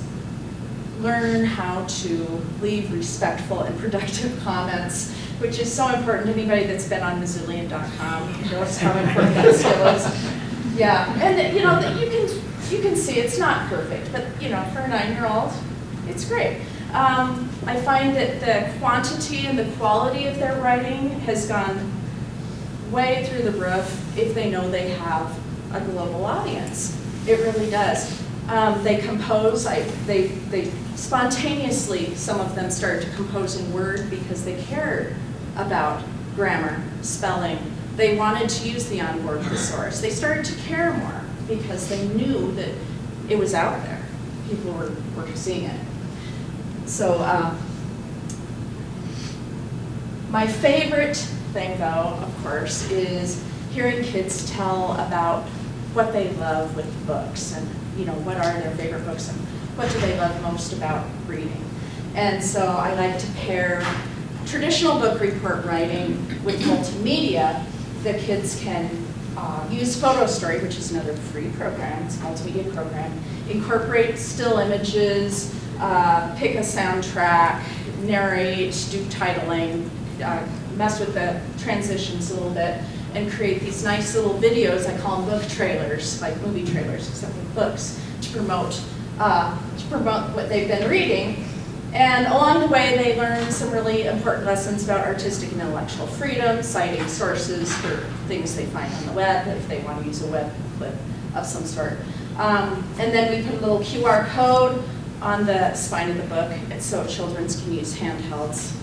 learn how to leave respectful and productive comments, which is so important. Anybody that's been on Mazillion.com knows how important that skill is. Yeah, and you can see it's not perfect, but for a 9-year-old, it's great. I find that the quantity and the quality of their writing has gone way through the roof if they know they have a global audience. It really does. They compose, they spontaneously, some of them started to compose in Word because they cared about grammar, spelling. They wanted to use the onboard thesaurus. They started to care more because they knew that it was out there. People were seeing it. So My favorite thing, though, of course, is hearing kids tell about what they love with books and, you know, what are their favorite books and what do they love most about reading. And so I like to pair traditional book report writing with multimedia. The kids can use Photo Story, which is another free program, it's a multimedia program, incorporate still images, pick a soundtrack, narrate, do titling, mess with the transitions a little bit, and create these nice little videos. I call them book trailers, like movie trailers, except with books, to promote what they've been reading. And along the way, they learn some really important lessons about artistic and intellectual freedom, citing sources for things they find on the web, if they want to use a web clip of some sort. And then we put a little QR code on the spine of the book, and so children can use handhelds.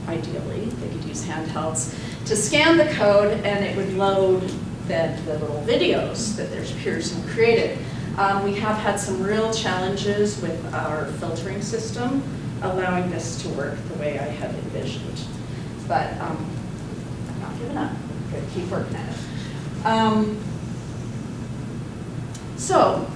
Ideally, they could use handhelds to scan the code, and it would load the little videos that their peers have created. We have had some real challenges with our filtering system, allowing this to work the way I had envisioned. But I'm not giving up. I'm going to keep working at it. So,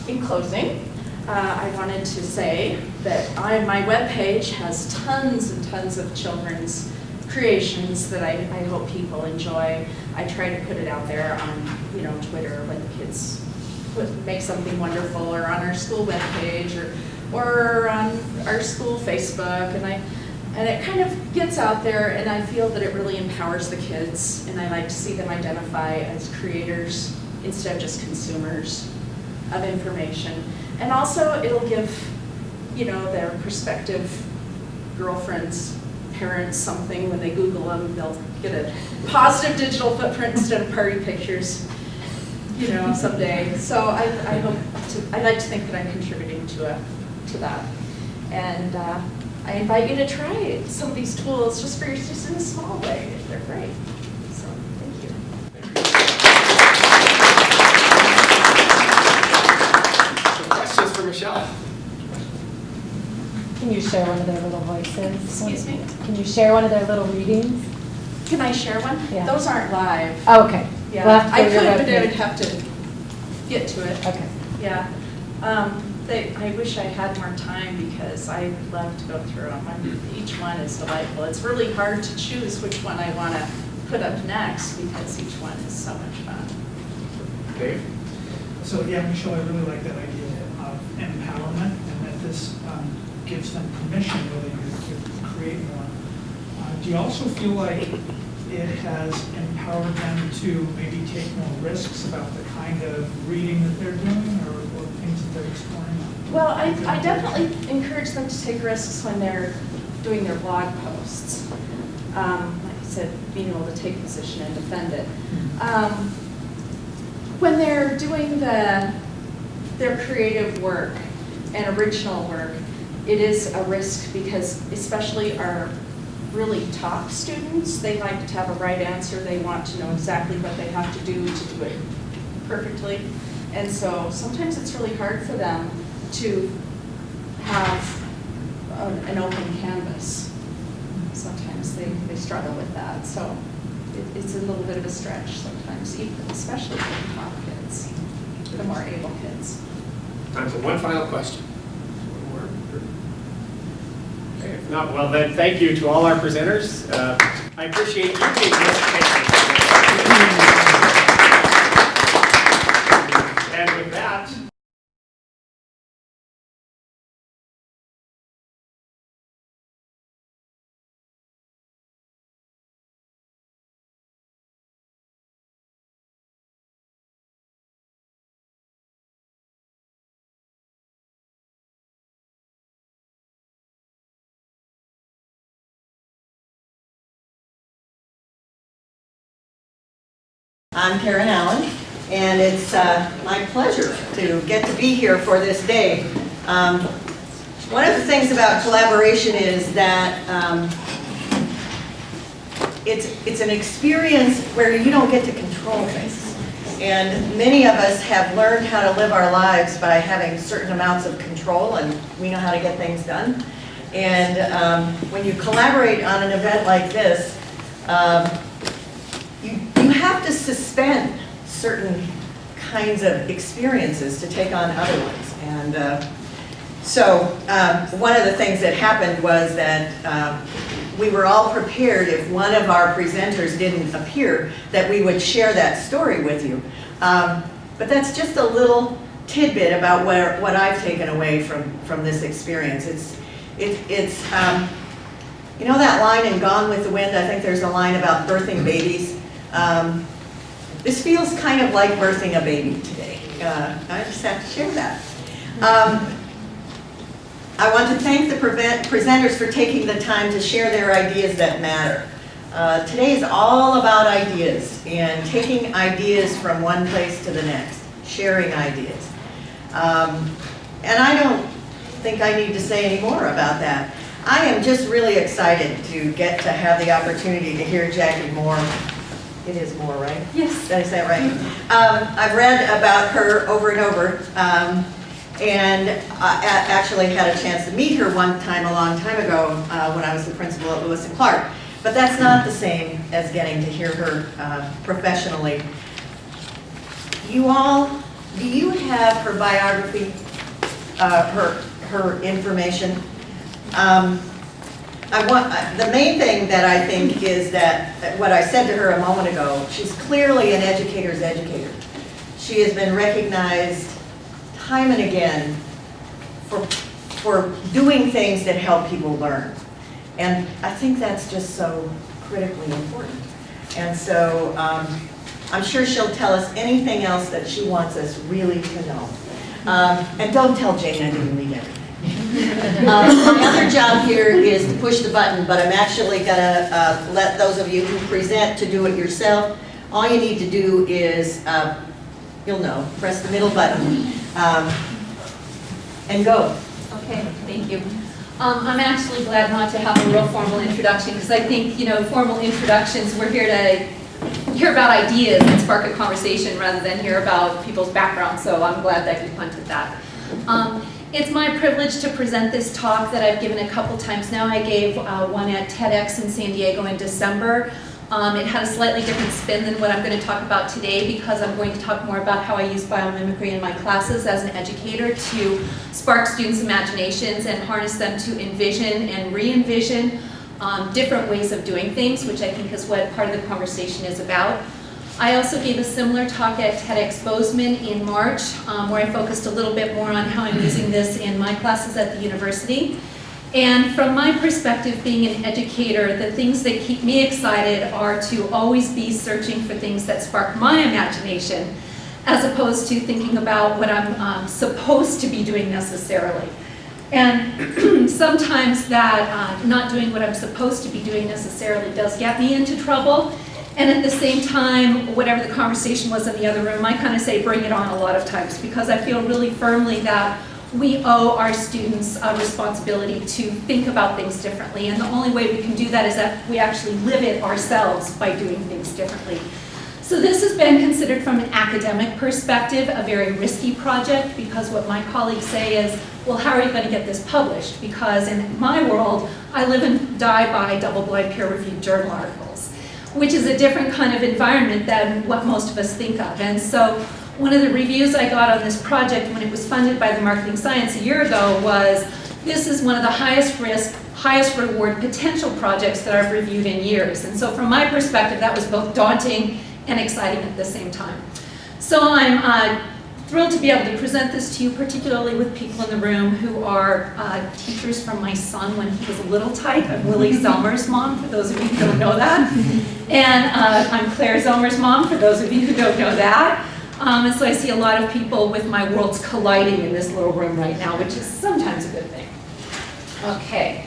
in closing, I wanted to say that my webpage has tons and tons of children's creations that I hope people enjoy. I try to put it out there on, you know, Twitter when the kids make something wonderful, or on our school webpage, or on our school Facebook, and it kind of gets out there, and I feel that it really empowers the kids, and I like to see them identify as creators instead of just consumers of information. And also, it'll give, you know, their prospective girlfriends, parents something when they Google them, they'll get a positive digital footprint instead of party pictures, you know, someday. So I'd like to think that I'm contributing to that. And I invite you to try some of these tools just in a small way. They're great. So thank you. Some questions for Michelle? Can you share one of their little voices? Excuse me? Can you share one of their little readings? Can I share one? Yeah. Those aren't live. Oh, okay. Yeah, We'll have to I go to your could, but I would webpage. have to get to it. Okay. Yeah. I wish I had more time because I would love to go through them. Each one is delightful. It's really hard to choose which one I want to put up next because each one is so much fun. Dave? So yeah, Michelle, I really like that idea of empowerment, and that this gives them permission really to create more. Do you also feel like it has empowered them to maybe take more risks about the kind of reading that they're doing, or things that they're exploring? Well, I definitely encourage them to take risks when they're doing their blog posts. Like I said, being able to take a position and defend it. When they're doing their creative work and original work, it is a risk because especially our really top students, they like to have a right answer. They want to know exactly what they have to do it perfectly. And so sometimes it's really hard for them to have an open canvas. Sometimes they struggle with that. So it's a little bit of a stretch sometimes, even, especially for the top kids, the more able kids. Time for one final question. Okay, if not, well then, thank you to all our presenters. I appreciate you being here. And with that, I'm Karen Allen, and it's my pleasure to get to be here for this day. One of the things about collaboration is that it's an experience where you don't get to control things. And many of us have learned how to live our lives by having certain amounts of control, and we know how to get things done. And when you collaborate on an event like this, you have to suspend certain kinds of experiences to take on other ones. And so one of the things that happened was that we were all prepared if one of our presenters didn't appear that we would share that story with you. But that's just a little tidbit about what I've taken away from this experience. It's you know that line in Gone with the Wind? I think there's a line about birthing babies. This feels kind of like birthing a baby today. I just have to share that. I want to thank the presenters for taking the time to share their ideas that matter. Today is all about ideas and taking ideas from one place to the next, sharing ideas. And I don't think I need to say any more about that. I am just really excited to get to have the opportunity to hear Jackie Moore. It is Moore, right? Yes. Did I say it right? I've read about her over and over. And I actually had a chance to meet her one time a long time ago when I was the principal at Lewis and Clark. But that's not the same as getting to hear her professionally. You all, do you have her biography, her information? The main thing that I think is that what I said to her a moment ago, she's clearly an educator's educator. She has been recognized time and again for doing things that help people learn. And I think that's just so critically important. And so I'm sure she'll tell us anything else that she wants us really to know. And don't tell Jane I didn't read everything. My other job here is to push the button, but I'm actually going to let those of you who present to do it yourself. All you need to do is, you'll know, press the middle button and go. Okay, thank you. I'm actually glad not to have a real formal introduction because I think, formal introductions, we're here to hear about ideas and spark a conversation rather than hear about people's background, so I'm glad that you punted that. It's my privilege to present this talk that I've given a couple times now. I gave one at TEDx in San Diego in December. It had a slightly different spin than what I'm going to talk about today because I'm going to talk more about how I use biomimicry in my classes as an educator to spark students' imaginations and harness them to envision and re-envision different ways of doing things, which I think is what part of the conversation is about. I also gave a similar talk at TEDx Bozeman in March, where I focused a little bit more on how I'm using this in my classes at the university. And from my perspective, being an educator, the things that keep me excited are to always be searching for things that spark my imagination, as opposed to thinking about what I'm supposed to be doing necessarily. And sometimes that not doing what I'm supposed to be doing necessarily does get me into trouble. And at the same time, whatever the conversation was in the other room, I kind of say bring it on a lot of times because I feel really firmly that we owe our students a responsibility to think about things differently. And the only way we can do that is that we actually live it ourselves by doing things differently. So this has been considered from an academic perspective a very risky project because what my colleagues say is, well, how are you going to get this published? Because in my world, I live and die by double-blind peer-reviewed journal articles, which is a different kind of environment than what most of us think of. And so one of the reviews I got on this project when it was funded by the Marketing Science a year ago was, this is one of the highest risk, highest reward potential projects that I've reviewed in years. And so from my perspective, that was both daunting and exciting at the same time. So I'm thrilled to be able to present this to you, particularly with people in the room who are teachers from my son when he was a little tyke. I'm Willie Zelmer's mom, for those of you who don't know that. And I'm Claire Zelmer's mom, for those of you who don't know that. And so I see a lot of people with my worlds colliding in this little room right now, which is sometimes a good thing. Okay,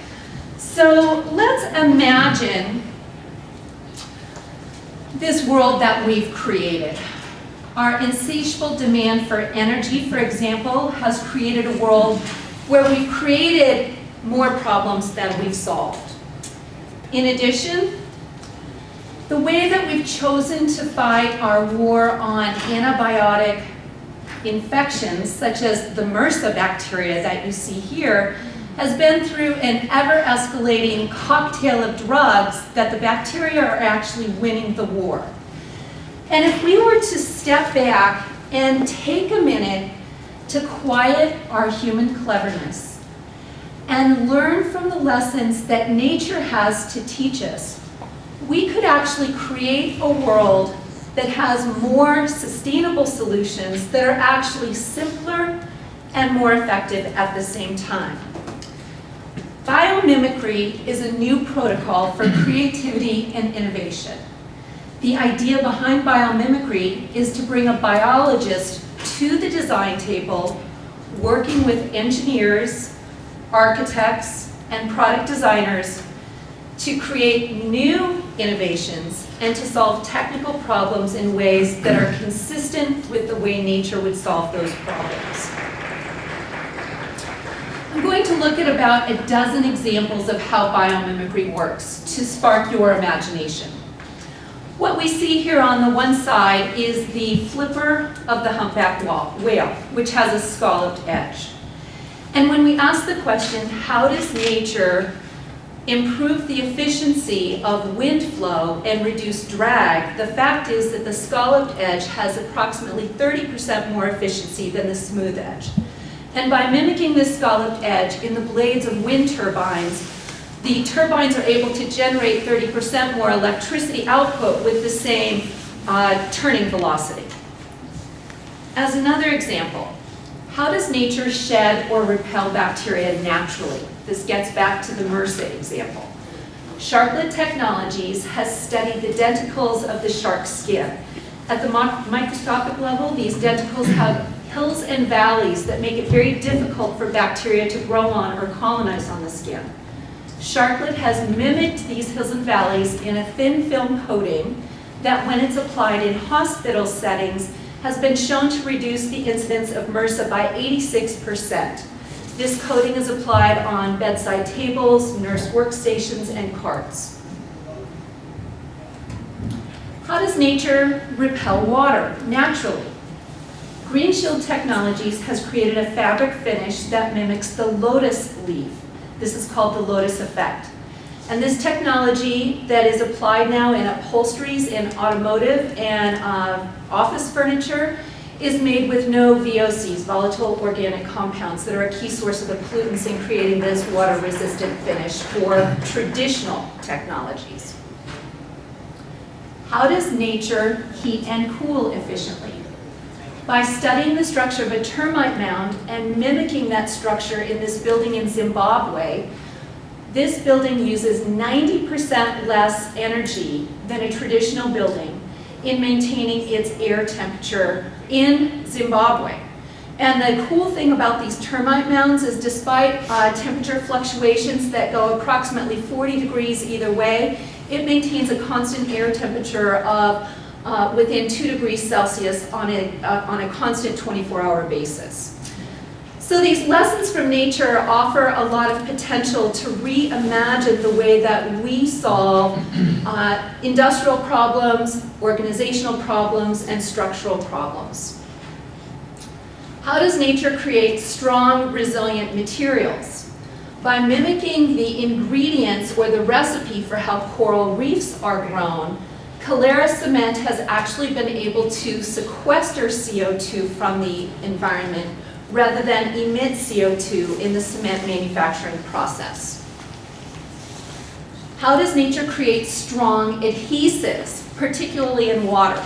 so let's imagine this world that we've created. Our insatiable demand for energy, for example, has created a world where we've created more problems than we've solved. In addition, the way that we've chosen to fight our war on antibiotic infections, such as the MRSA bacteria that you see here, has been through an ever-escalating cocktail of drugs that the bacteria are actually winning the war. And if we were to step back and take a minute to quiet our human cleverness and learn from the lessons that nature has to teach us, we could actually create a world that has more sustainable solutions that are actually simpler and more effective at the same time. Biomimicry is a new protocol for creativity and innovation. The idea behind biomimicry is to bring a biologist to the design table, working with engineers, architects, and product designers to create new innovations and to solve technical problems in ways that are consistent with the way nature would solve those problems. I'm going to look at about a dozen examples of how biomimicry works to spark your imagination. What we see here on the one side is the flipper of the humpback whale, which has a scalloped edge. And when we ask the question, how does nature improve the efficiency of wind flow and reduce drag, the fact is that the scalloped edge has approximately 30% more efficiency than the smooth edge. And by mimicking this scalloped edge in the blades of wind turbines, the turbines are able to generate 30% more electricity output with the same turning velocity. As another example, how does nature shed or repel bacteria naturally? This gets back to the MRSA example. Sharklet Technologies has studied the denticles of the shark's skin. At the microscopic level, these denticles have hills and valleys that make it very difficult for bacteria to grow on or colonize on the skin. Sharklet has mimicked these hills and valleys in a thin film coating that, when it's applied in hospital settings, has been shown to reduce the incidence of MRSA by 86%. This coating is applied on bedside tables, nurse workstations, and carts. How does nature repel water naturally? Green Shield Technologies has created a fabric finish that mimics the lotus leaf. This is called the lotus effect. And this technology that is applied now in upholsteries, in automotive, and office furniture is made with no VOCs, volatile organic compounds, that are a key source of the pollutants in creating this water-resistant finish for traditional technologies. How does nature heat and cool efficiently? By studying the structure of a termite mound and mimicking that structure in this building in Zimbabwe, this building uses 90% less energy than a traditional building in maintaining its air temperature in Zimbabwe. And the cool thing about these termite mounds is, despite temperature fluctuations that go approximately 40 degrees either way, it maintains a constant air temperature of within 2 degrees Celsius on a constant 24-hour basis. So these lessons from nature offer a lot of potential to reimagine the way that we solve industrial problems, organizational problems, and structural problems. How does nature create strong, resilient materials? By mimicking the ingredients or the recipe for how coral reefs are grown, Calera cement has actually been able to sequester CO2 from the environment rather than emit CO2 in the cement manufacturing process. How does nature create strong adhesives, particularly in water?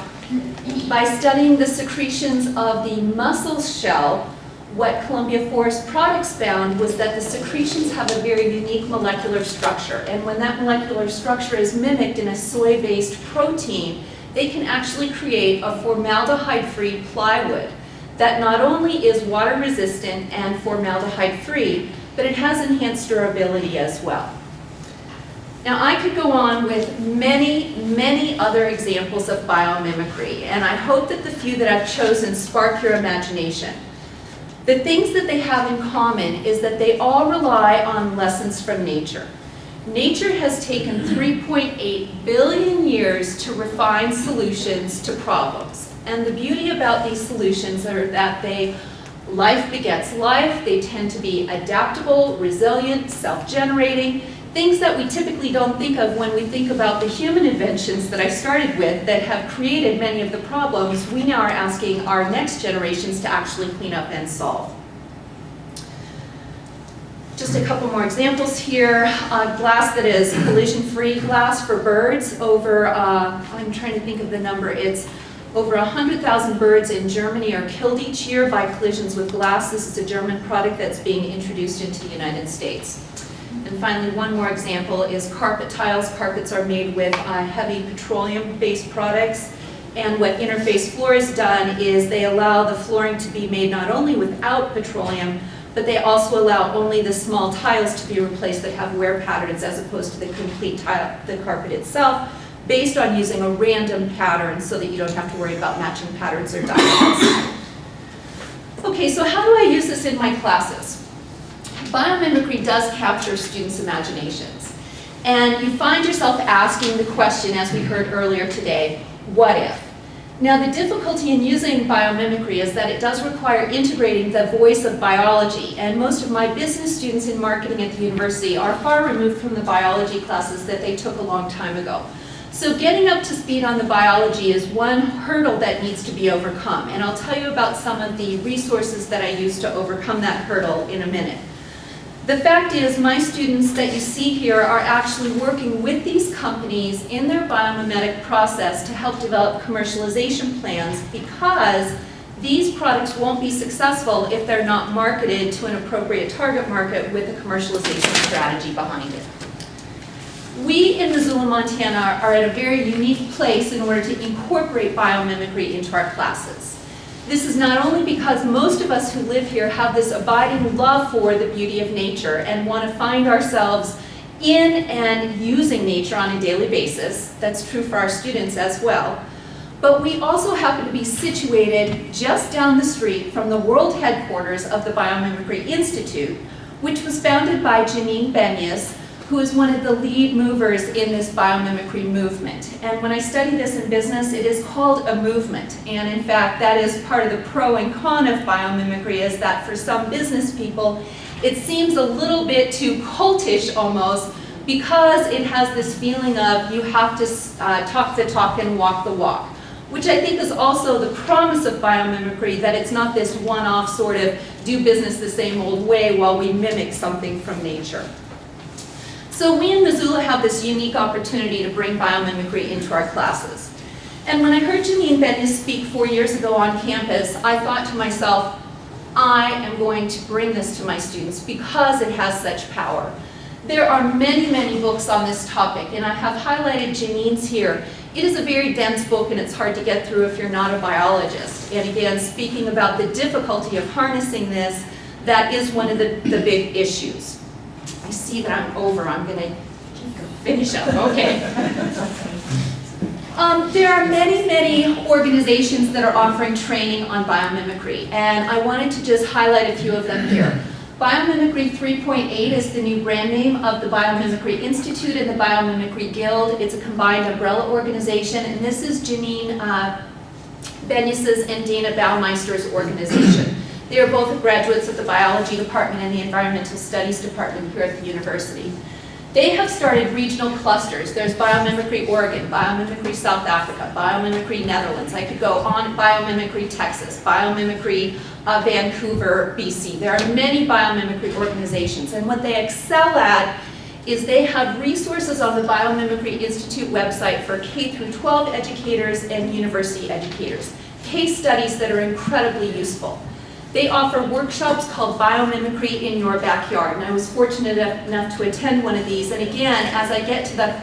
By studying the secretions of the mussel shell, what Columbia Forest Products found was that the secretions have a very unique molecular structure, and when that molecular structure is mimicked in a soy-based protein, they can actually create a formaldehyde-free plywood that not only is water resistant and formaldehyde free, but it has enhanced durability as well. Now, I could go on with many, many other examples of biomimicry, and I hope that the few that I've chosen spark your imagination. The things that they have in common is that they all rely on lessons from nature. Nature has taken 3.8 billion years to refine solutions to problems. And the beauty about these solutions are that they Life begets life. They tend to be adaptable, resilient, self-generating, things that we typically don't think of when we think about the human inventions that I started with that have created many of the problems we now are asking our next generations to actually clean up and solve. Just a couple more examples here. Glass that is collision-free glass for birds. I'm trying to think of the number. It's over 100,000 birds in Germany are killed each year by collisions with glass. This is a German product that's being introduced into the United States. And finally, one more example is carpet tiles. Carpets are made with heavy petroleum-based products. And what Interface Floor has done is they allow the flooring to be made not only without petroleum, but they also allow only the small tiles to be replaced that have wear patterns as opposed to the complete tile, the carpet itself, based on using a random pattern so that you don't have to worry about matching patterns or diamonds. Okay, so how do I use this in my classes? Biomimicry does capture students' imaginations. And you find yourself asking the question, as we heard earlier today, what if? Now, the difficulty in using biomimicry is that it does require integrating the voice of biology, and most of my business students in marketing at the university are far removed from the biology classes that they took a long time ago. So getting up to speed on the biology is one hurdle that needs to be overcome, and I'll tell you about some of the resources that I use to overcome that hurdle in a minute. The fact is, my students that you see here are actually working with these companies in their biomimetic process to help develop commercialization plans, because these products won't be successful if they're not marketed to an appropriate target market with a commercialization strategy behind it. We in Missoula, Montana are at a very unique place in order to incorporate biomimicry into our classes. This is not only because most of us who live here have this abiding love for the beauty of nature and want to find ourselves in and using nature on a daily basis. That's true for our students as well. But we also happen to be situated just down the street from the world headquarters of the Biomimicry Institute, which was founded by Janine Benyus, who is one of the lead movers in this biomimicry movement. And when I study this in business, it is called a movement. And in fact, that is part of the pro and con of biomimicry, is that for some business people, it seems a little bit too cultish almost, because it has this feeling of you have to talk the talk and walk the walk, which I think is also the promise of biomimicry, that it's not this one-off sort of do business the same old way while we mimic something from nature. So we in Missoula have this unique opportunity to bring biomimicry into our classes. And when I heard Janine Benyus speak 4 years ago on campus, I thought to myself, I am going to bring this to my students because it has such power. There are many, many books on this topic, and I have highlighted Janine's here. It is a very dense book, and it's hard to get through if you're not a biologist. And again, speaking about the difficulty of harnessing this, that is one of the big issues. I see that I'm over. I'm going to finish up. Okay. There are many, many organizations that are offering training on biomimicry, and I wanted to just highlight a few of them here. Biomimicry 3.8 is the new brand name of the Biomimicry Institute and the Biomimicry Guild. It's a combined umbrella organization, and this is Janine Benyus's and Dana Baumeister's organization. They are both graduates of the biology department and the environmental studies department here at the university. They have started regional clusters. There's Biomimicry Oregon, Biomimicry South Africa, Biomimicry Netherlands. I could go on, Biomimicry Texas, Biomimicry Vancouver, BC. There are many biomimicry organizations, and what they excel at is they have resources on the Biomimicry Institute website for K-12 educators and university educators. Case studies that are incredibly useful. They offer workshops called Biomimicry in Your Backyard, and I was fortunate enough to attend one of these. And again, as I get to the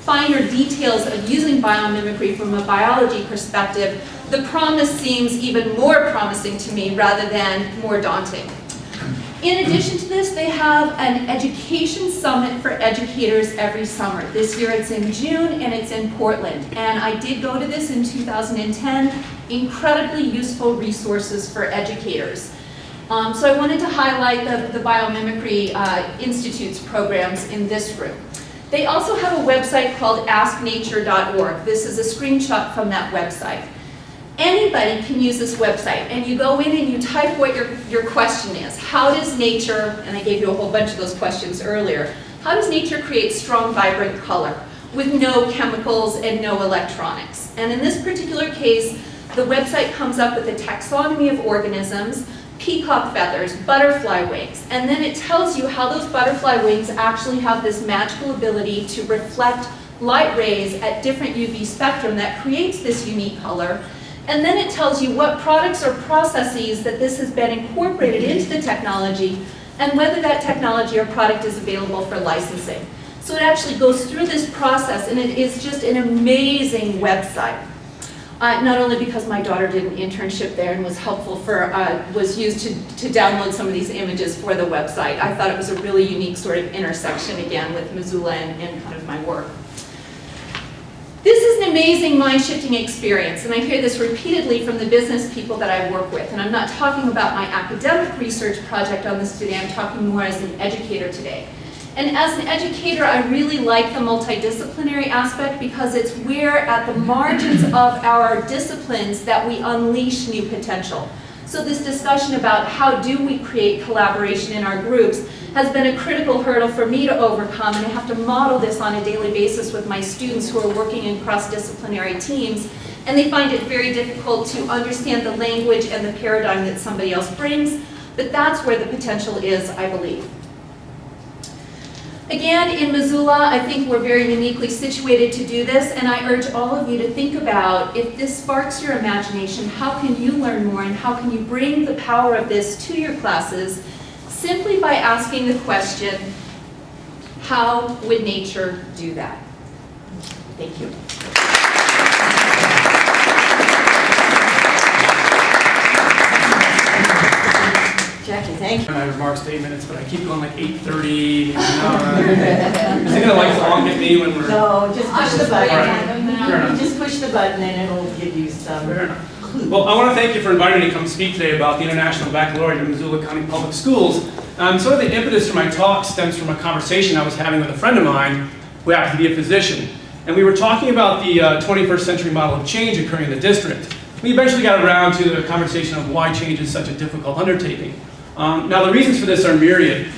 finer details of using biomimicry from a biology perspective, the promise seems even more promising to me rather than more daunting. In addition to this, they have an education summit for educators every summer. This year it's in June and it's in Portland. And I did go to this in 2010. Incredibly useful resources for educators. So I wanted to highlight the Biomimicry Institute's programs in this room. They also have a website called asknature.org. This is a screenshot from that website. Anybody can use this website, and you go in and you type what your question is. How does nature, and I gave you a whole bunch of those questions earlier, how does nature create strong, vibrant color with no chemicals and no electronics? And in this particular case, the website comes up with a taxonomy of organisms, peacock feathers, butterfly wings, and then it tells you how those butterfly wings actually have this magical ability to reflect light rays at different UV spectrum that creates this unique color. And then it tells you what products or processes that this has been incorporated into the technology and whether that technology or product is available for licensing. So it actually goes through this process, and it is just an amazing website. Not only because my daughter did an internship there and was helpful for, was used to download some of these images for the website. I thought it was a really unique sort of intersection again with Missoula and kind of my work. This is an amazing mind-shifting experience, and I hear this repeatedly from the business people that I work with. And I'm not talking about my academic research project on this today, I'm talking more as an educator today. And as an educator, I really like the multidisciplinary aspect because it's where at the margins of our disciplines that we unleash new potential. So this discussion about how do we create collaboration in our groups has been a critical hurdle for me to overcome, and I have to model this on a daily basis with my students who are working in cross-disciplinary teams, and they find it very difficult to understand the language and the paradigm that somebody else brings, but that's where the potential is, I believe. Again, in Missoula, I think we're very uniquely situated to do this, and I urge all of you to think about if this sparks your imagination, how can you learn more and how can you bring the power of this to your classes simply by asking the question, how would nature do that? Thank you. Jackie, thank you. My remarks to 8 minutes, but I keep going like 8:30. Is it gonna like long hit me when we're? No, just push the button. All right. Fair enough. Just push the button and it'll give you some clues. Well, I want to thank you for inviting me to come speak today about the International Baccalaureate in Missoula County Public Schools. Sort of the impetus for my talk stems from a conversation I was having with a friend of mine who happens to be a physician. And we were talking about the 21st century model of change occurring in the district. We eventually got around to the conversation of why change is such a difficult undertaking. Now the reasons for this are myriad.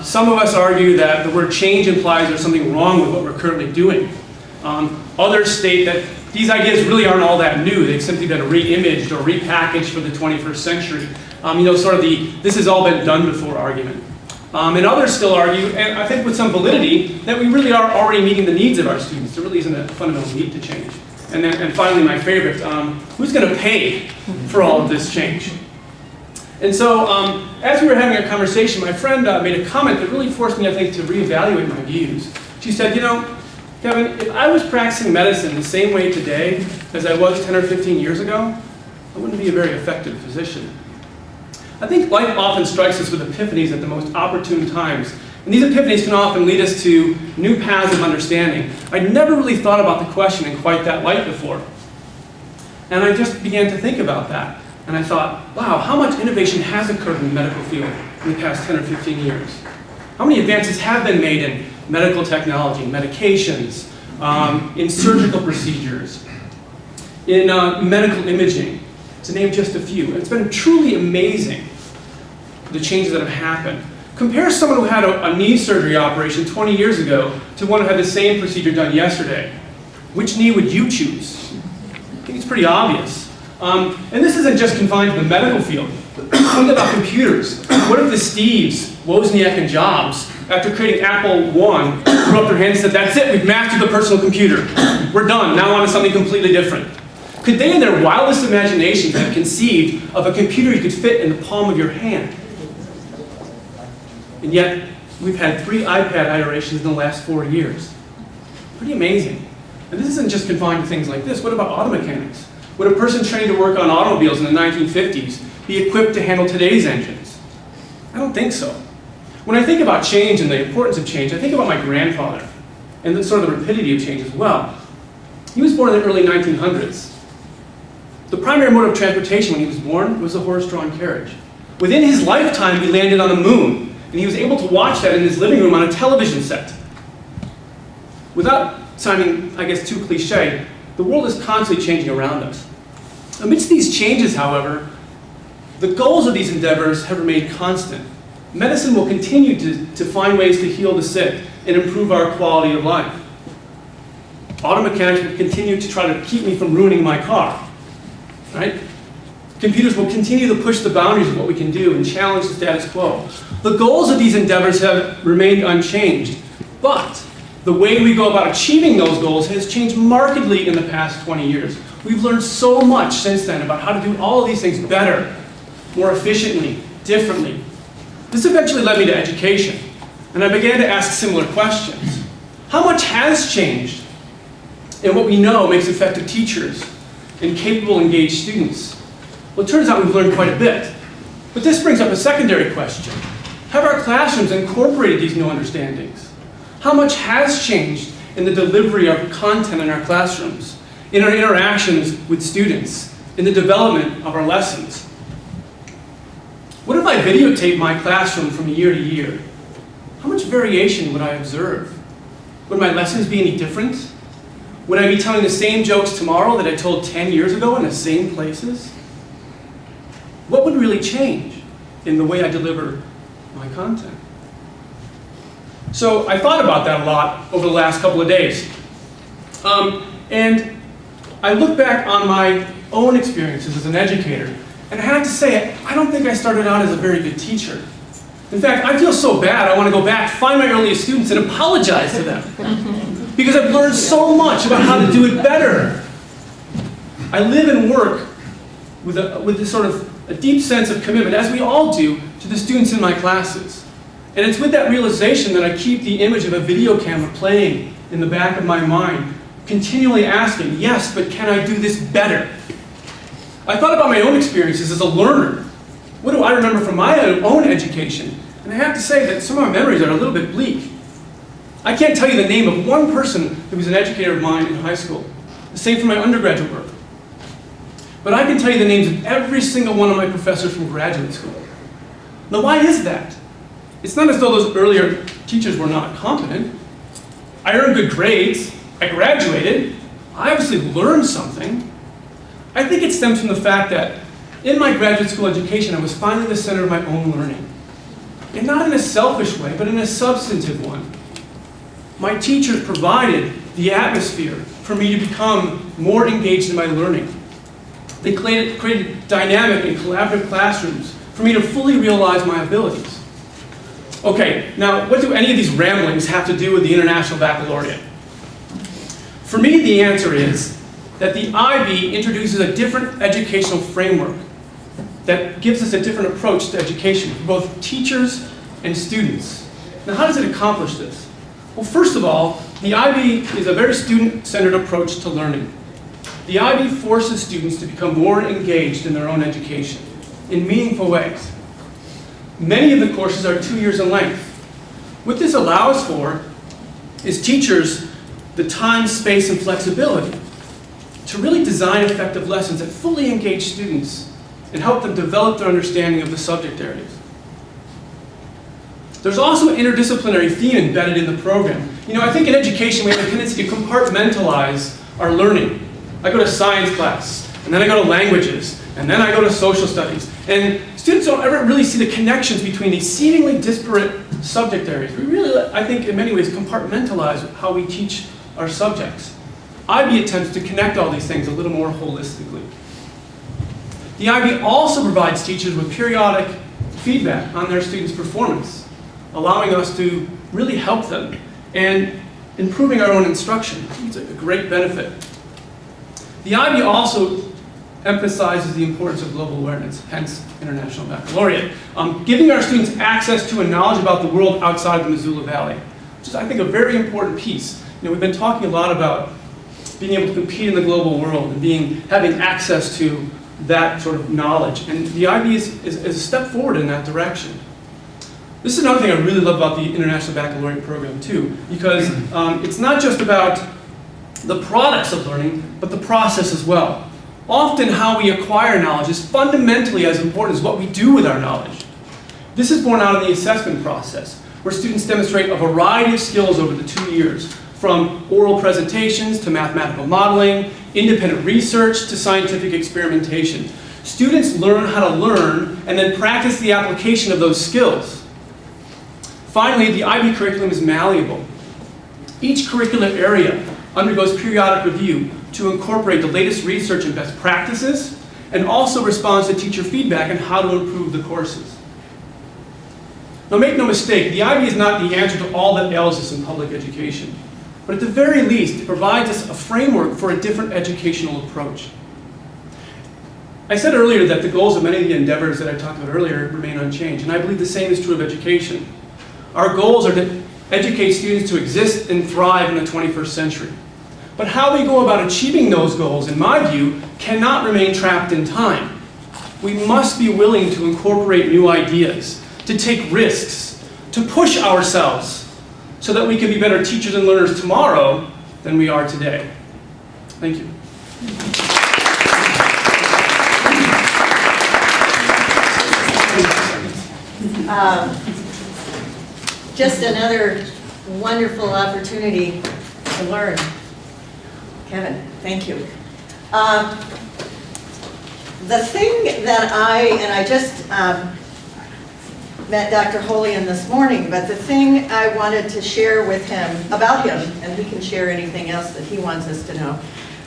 Some of us argue that the word change implies there's something wrong with what we're currently doing. Others state that these ideas really aren't all that new. They've simply been re-imaged or repackaged for the 21st century. Sort of the this has all been done before argument. And others still argue, and I think with some validity, that we really are already meeting the needs of our students. There really isn't a fundamental need to change. And finally, my favorite, who's going to pay for all of this change? And so, as we were having a conversation, my friend made a comment that really forced me, I think, to reevaluate my views. She said, you know, Kevin, if I was practicing medicine the same way today as I was 10 or 15 years ago, I wouldn't be a very effective physician. I think life often strikes us with epiphanies at the most opportune times. And these epiphanies can often lead us to new paths of understanding. I'd never really thought about the question in quite that light before. And I just began to think about that. And I thought, wow, how much innovation has occurred in the medical field in the past 10 or 15 years? How many advances have been made in medical technology, medications, in surgical procedures, in medical imaging, to name just a few. It's been truly amazing, the changes that have happened. Compare someone who had a knee surgery operation 20 years ago to one who had the same procedure done yesterday. Which knee would you choose? I think it's pretty obvious. And this isn't just confined to the medical field. Think about computers. What if the Steves, Wozniak, and Jobs, after creating Apple I, threw up their hands and said, that's it, we've mastered the personal computer. We're done, now on to something completely different. Could they in their wildest imaginations have conceived of a computer you could fit in the palm of your hand? And yet, we've had 3 iPad iterations in the last 4 years. Pretty amazing. And this isn't just confined to things like this. What about auto mechanics? Would a person trained to work on automobiles in the 1950s be equipped to handle today's engines? I don't think so. When I think about change and the importance of change, I think about my grandfather and the sort of the rapidity of change as well. He was born in the early 1900s. The primary mode of transportation when he was born was a horse-drawn carriage. Within his lifetime, he landed on the moon, and he was able to watch that in his living room on a television set. Without sounding, I guess, too cliche, the world is constantly changing around us. Amidst these changes, however, the goals of these endeavors have remained constant. Medicine will continue to find ways to heal the sick and improve our quality of life. Auto mechanics will continue to try to keep me from ruining my car, right? Computers will continue to push the boundaries of what we can do and challenge the status quo. The goals of these endeavors have remained unchanged, but the way we go about achieving those goals has changed markedly in the past 20 years. We've learned so much since then about how to do all of these things better, more efficiently, differently. This eventually led me to education, and I began to ask similar questions. How much has changed in what we know makes effective teachers and capable, engaged students? Well, it turns out we've learned quite a bit. But this brings up a secondary question. Have our classrooms incorporated these new understandings? How much has changed in the delivery of content in our classrooms, in our interactions with students, in the development of our lessons? What if I videotape my classroom from year to year? How much variation would I observe? Would my lessons be any different? Would I be telling the same jokes tomorrow that I told 10 years ago in the same places? What would really change in the way I deliver my content? So I thought about that a lot over the last couple of days. And I look back on my own experiences as an educator, and I have to say, I don't think I started out as a very good teacher. In fact, I feel so bad, I want to go back, find my earliest students, and apologize to them. Because I've learned so much about how to do it better. I live and work with this sort of a deep sense of commitment, as we all do, to the students in my classes. And it's with that realization that I keep the image of a video camera playing in the back of my mind, continually asking, yes, but can I do this better? I thought about my own experiences as a learner. What do I remember from my own education? And I have to say that some of my memories are a little bit bleak. I can't tell you the name of one person who was an educator of mine in high school. The same for my undergraduate work. But I can tell you the names of every single one of my professors from graduate school. Now, why is that? It's not as though those earlier teachers were not competent. I earned good grades. I graduated. I obviously learned something. I think it stems from the fact that in my graduate school education, I was finally the center of my own learning. And not in a selfish way, but in a substantive one. My teachers provided the atmosphere for me to become more engaged in my learning. They created dynamic and collaborative classrooms for me to fully realize my abilities. Okay, now what do any of these ramblings have to do with the International Baccalaureate? For me, the answer is that the IB introduces a different educational framework that gives us a different approach to education for both teachers and students. Now, how does it accomplish this? Well, first of all, the IB is a very student-centered approach to learning. The IB forces students to become more engaged in their own education in meaningful ways. Many of the courses are 2 years in length. What this allows for is teachers the time, space, and flexibility to really design effective lessons that fully engage students and help them develop their understanding of the subject areas. There's also an interdisciplinary theme embedded in the program. You know, I think in education we have a tendency to compartmentalize our learning. I go to science class, and then I go to languages, and then I go to social studies. And students don't ever really see the connections between these seemingly disparate subject areas. We really, I think, in many ways, compartmentalize how we teach our subjects. IB attempts to connect all these things a little more holistically. The IB also provides teachers with periodic feedback on their students' performance, allowing us to really help them and improving our own instruction. It's a great benefit. The IB also emphasizes the importance of global awareness, hence International Baccalaureate, giving our students access to and knowledge about the world outside of the Missoula Valley, which is, I think, a very important piece. You know, we've been talking a lot about being able to compete in the global world and having access to that sort of knowledge, and the IB is a step forward in that direction. This is another thing I really love about the International Baccalaureate program too, because it's not just about the products of learning, but the process as well. Often how we acquire knowledge is fundamentally as important as what we do with our knowledge. This is borne out of the assessment process, where students demonstrate a variety of skills over the 2 years, from oral presentations to mathematical modeling independent research to scientific experimentation. Students learn how to learn and then practice the application of those skills. Finally, the IB curriculum is malleable. Each curricular area undergoes periodic review to incorporate the latest research and best practices, and also responds to teacher feedback on how to improve the courses. Now make no mistake, the IB is not the answer to all that ails us in public education. But at the very least, it provides us a framework for a different educational approach. I said earlier that the goals of many of the endeavors that I talked about earlier remain unchanged, and I believe the same is true of education. Our goals are to educate students to exist and thrive in the 21st century. But how we go about achieving those goals, in my view, cannot remain trapped in time. We must be willing to incorporate new ideas, to take risks, to push ourselves, so that we can be better teachers and learners tomorrow than we are today. Thank you. Just another wonderful opportunity to learn. Kevin, thank you. The thing that I just met Dr. Holian this morning, but the thing I wanted to share with him, about him, and he can share anything else that he wants us to know.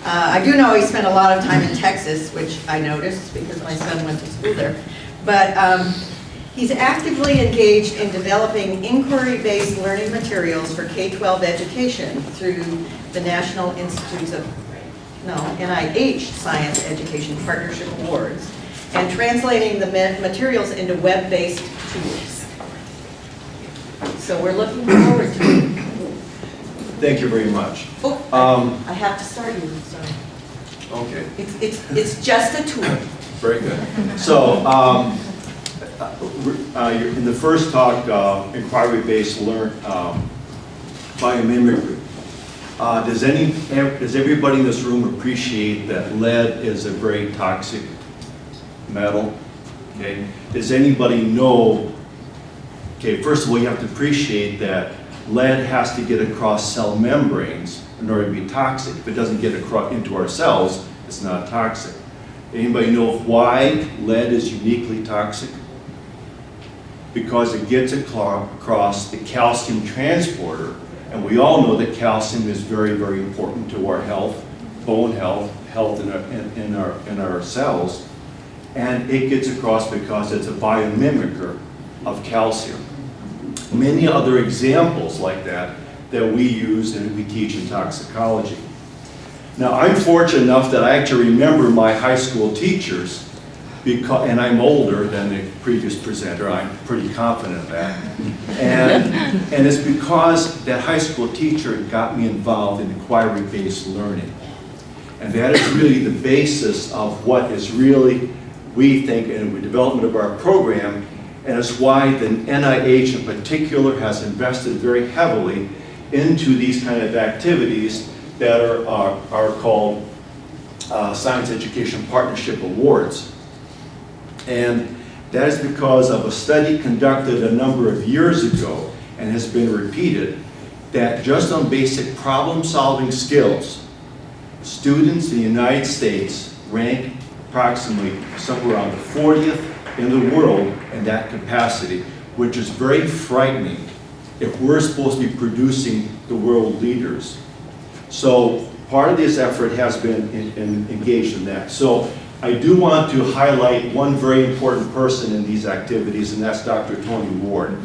I do know he spent a lot of time in Texas, which I noticed because my son went to school there. But he's actively engaged in developing inquiry-based learning materials for K-12 education through the National Institutes of, NIH Science Education Partnership Awards, and translating the materials into web-based tools. So we're looking forward to it. Thank you very much. Oh, I have to start you, sorry. Okay. It's just a tool. Very good. So, in the first talk, inquiry-based biomimicry. Does everybody in this room appreciate that lead is a very toxic metal? Okay. Does anybody know? Okay. First of all, you have to appreciate that lead has to get across cell membranes in order to be toxic. If it doesn't get across into our cells, it's not toxic. Anybody know why lead is uniquely toxic? Because it gets across the calcium transporter, and we all know that calcium is very, very important to our health, bone health, in our cells, and it gets across because it's a biomimicker of calcium. Many other examples like that we use and we teach in toxicology. Now, I'm fortunate enough that I actually remember my high school teachers, and I'm older than the previous presenter, I'm pretty confident of that. And it's because that high school teacher got me involved in inquiry-based learning. And that is really the basis of what is really, we think, in the development of our program, and it's why the NIH in particular has invested very heavily into these kind of activities that are called Science Education Partnership Awards. And that is because of a study conducted a number of years ago and has been repeated, that just on basic problem-solving skills, students in the United States rank approximately somewhere around the 40th in the world in that capacity, which is very frightening if we're supposed to be producing the world leaders. So part of this effort has been engaged in that. So I do want to highlight one very important person in these activities, and that's Dr. Tony Ward.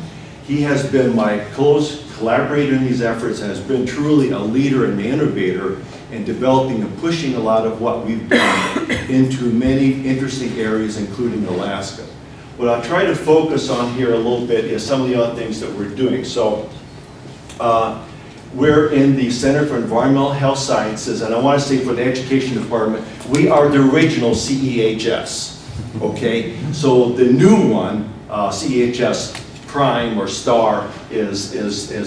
He has been my close collaborator in these efforts and has been truly a leader and an innovator in developing and pushing a lot of what we've done into many interesting areas, including Alaska. What I'll try to focus on here a little bit is some of the other things that we're doing. So we're in the Center for Environmental Health Sciences, and I want to say for the Education Department, we are the original CEHS, okay? So the new one, CEHS Prime or Star, is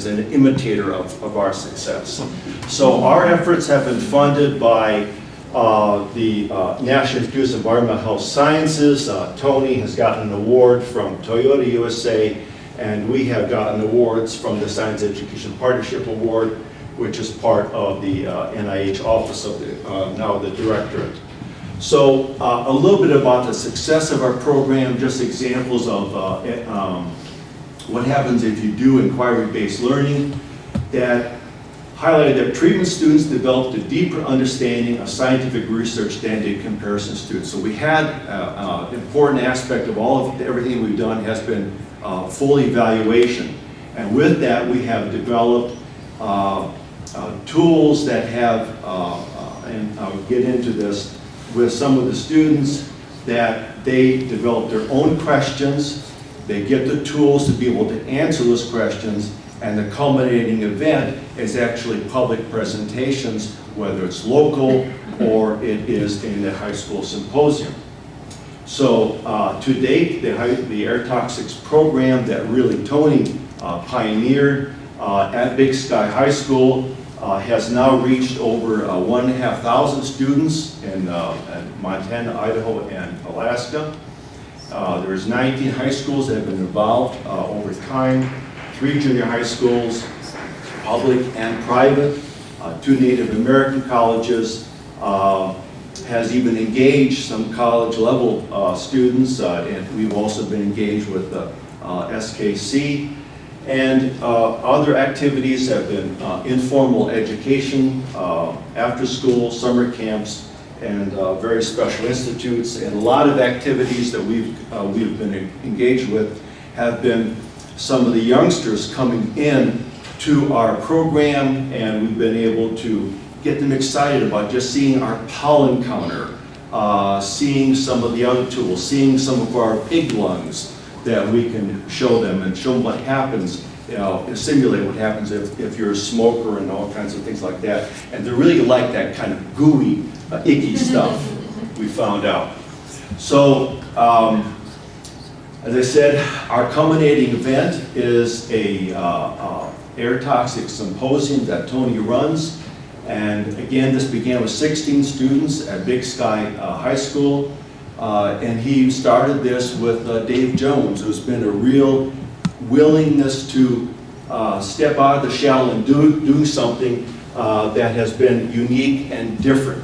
an imitator of our success. So our efforts have been funded by the National Institute of Environmental Health Sciences. Tony has gotten an award from Toyota USA, and we have gotten awards from the Science Education Partnership Award. which is part of the NIH office of the, now the directorate. So a little bit about the success of our program, just examples of what happens if you do inquiry-based learning, that highlighted that treatment students developed a deeper understanding of scientific research than did comparison students. So we had an important aspect of all of everything we've done has been full evaluation. And with that, we have developed tools that have, and I'll get into this, with some of the students that they develop their own questions, they get the tools to be able to answer those questions, and the culminating event is actually public presentations, whether it's local or it is in the high school symposium. So to date, the air toxics program that really Tony pioneered at Big Sky High School has now reached over 1,500 students in Montana, Idaho, and Alaska. There's 19 high schools that have been involved over time, 3 junior high schools, public and private, 2 Native American colleges, has even engaged some college level students, and we've also been engaged with the SKC. And other activities have been informal education, after school, summer camps, and various special institutes. And a lot of activities that we've been engaged with have been some of the youngsters coming in to our program, and we've been able to get them excited about just seeing our pollen counter, seeing some of the other tools, seeing some of our pig lungs that we can show them and show them what happens, you know, simulate what happens if you're a smoker and all kinds of things like that. And they really like that kind of gooey, icky stuff, we found out. So, as I said, our culminating event is a air toxic symposium that Tony runs. And again, this began with 16 students at Big Sky High School. And he started this with Dave Jones, who's been a real willingness to step out of the shell and do something that has been unique and different.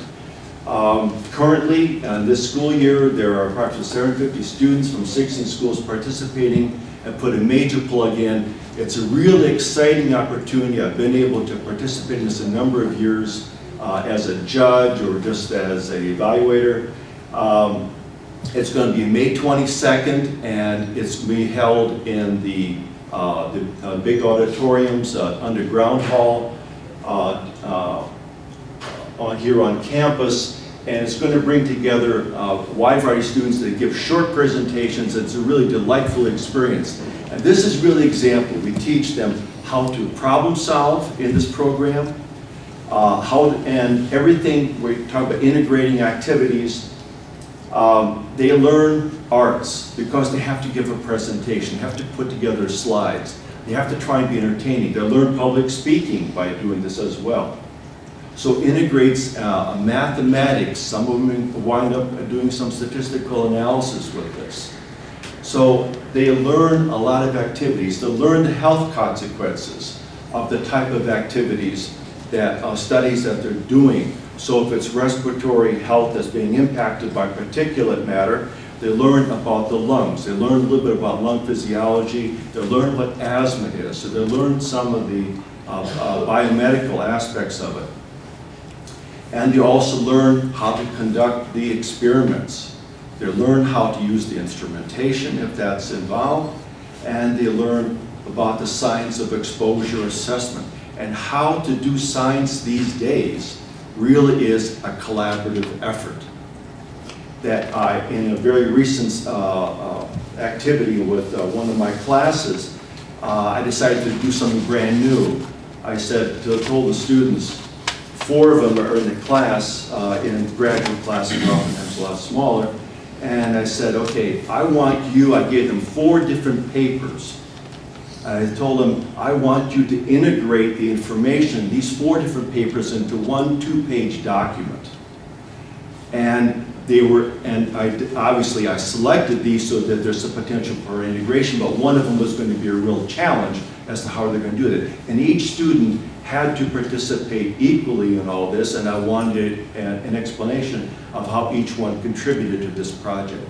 Currently, this school year, there are approximately 750 students from 16 schools participating, and put a major plug in. It's a really exciting opportunity. I've been able to participate in this a number of years as a judge or just as an evaluator. It's going to be May 22nd, and it's going to be held in the big auditoriums, underground hall here on campus. And it's going to bring together a wide variety of students that give short presentations. It's a really delightful experience. And this is really an example. We teach them how to problem solve in this program, and everything, we talk about integrating activities. They learn arts because they have to give a presentation, have to put together slides. They have to try and be entertaining. They learn public speaking by doing this as well. So integrates mathematics. Some of them wind up doing some statistical analysis with this. So they learn a lot of activities. They learn the health consequences of the type of activities that studies that they're doing. So if it's respiratory health that's being impacted by particulate matter, they learn about the lungs. They learn a little bit about lung physiology. They learn what asthma is. So they learn some of the biomedical aspects of it. And they also learn how to conduct the experiments. They learn how to use the instrumentation if that's involved. And they learn about the science of exposure assessment. And how to do science these days really is a collaborative effort. That in a very recent activity with one of my classes, I decided to do something brand new. I told the students, 4 of them are in the class, in graduate classes, oftentimes a lot smaller, and I said, okay, I gave them 4 different papers. I told them, I want you to integrate the information, these 4 different papers, into one 2-page document. And obviously I selected these so that there's a potential for integration, but one of them was going to be a real challenge as to how they're going to do it. And each student had to participate equally in all this, and I wanted an explanation of how each one contributed to this project.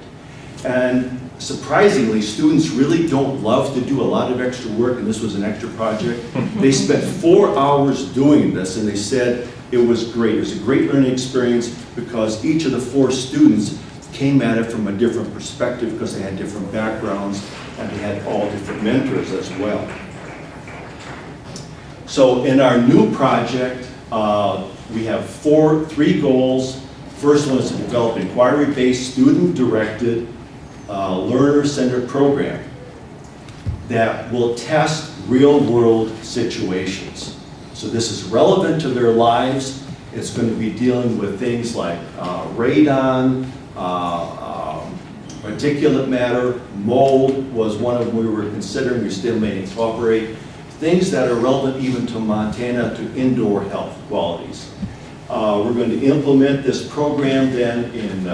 And surprisingly, students really don't love to do a lot of extra work, and this was an extra project. They spent 4 hours doing this, and they said it was great. It was a great learning experience because each of the 4 students came at it from a different perspective because they had different backgrounds, and they had all different mentors as well. So in our new project, we have 3 goals. First one is to develop an inquiry-based, student-directed, learner-centered program that will test real-world situations. So this is relevant to their lives. It's going to be dealing with things like radon, particulate matter, mold was one of them we were considering, we still may incorporate. Things that are relevant even to Montana, to indoor health qualities. We're going to implement this program then in,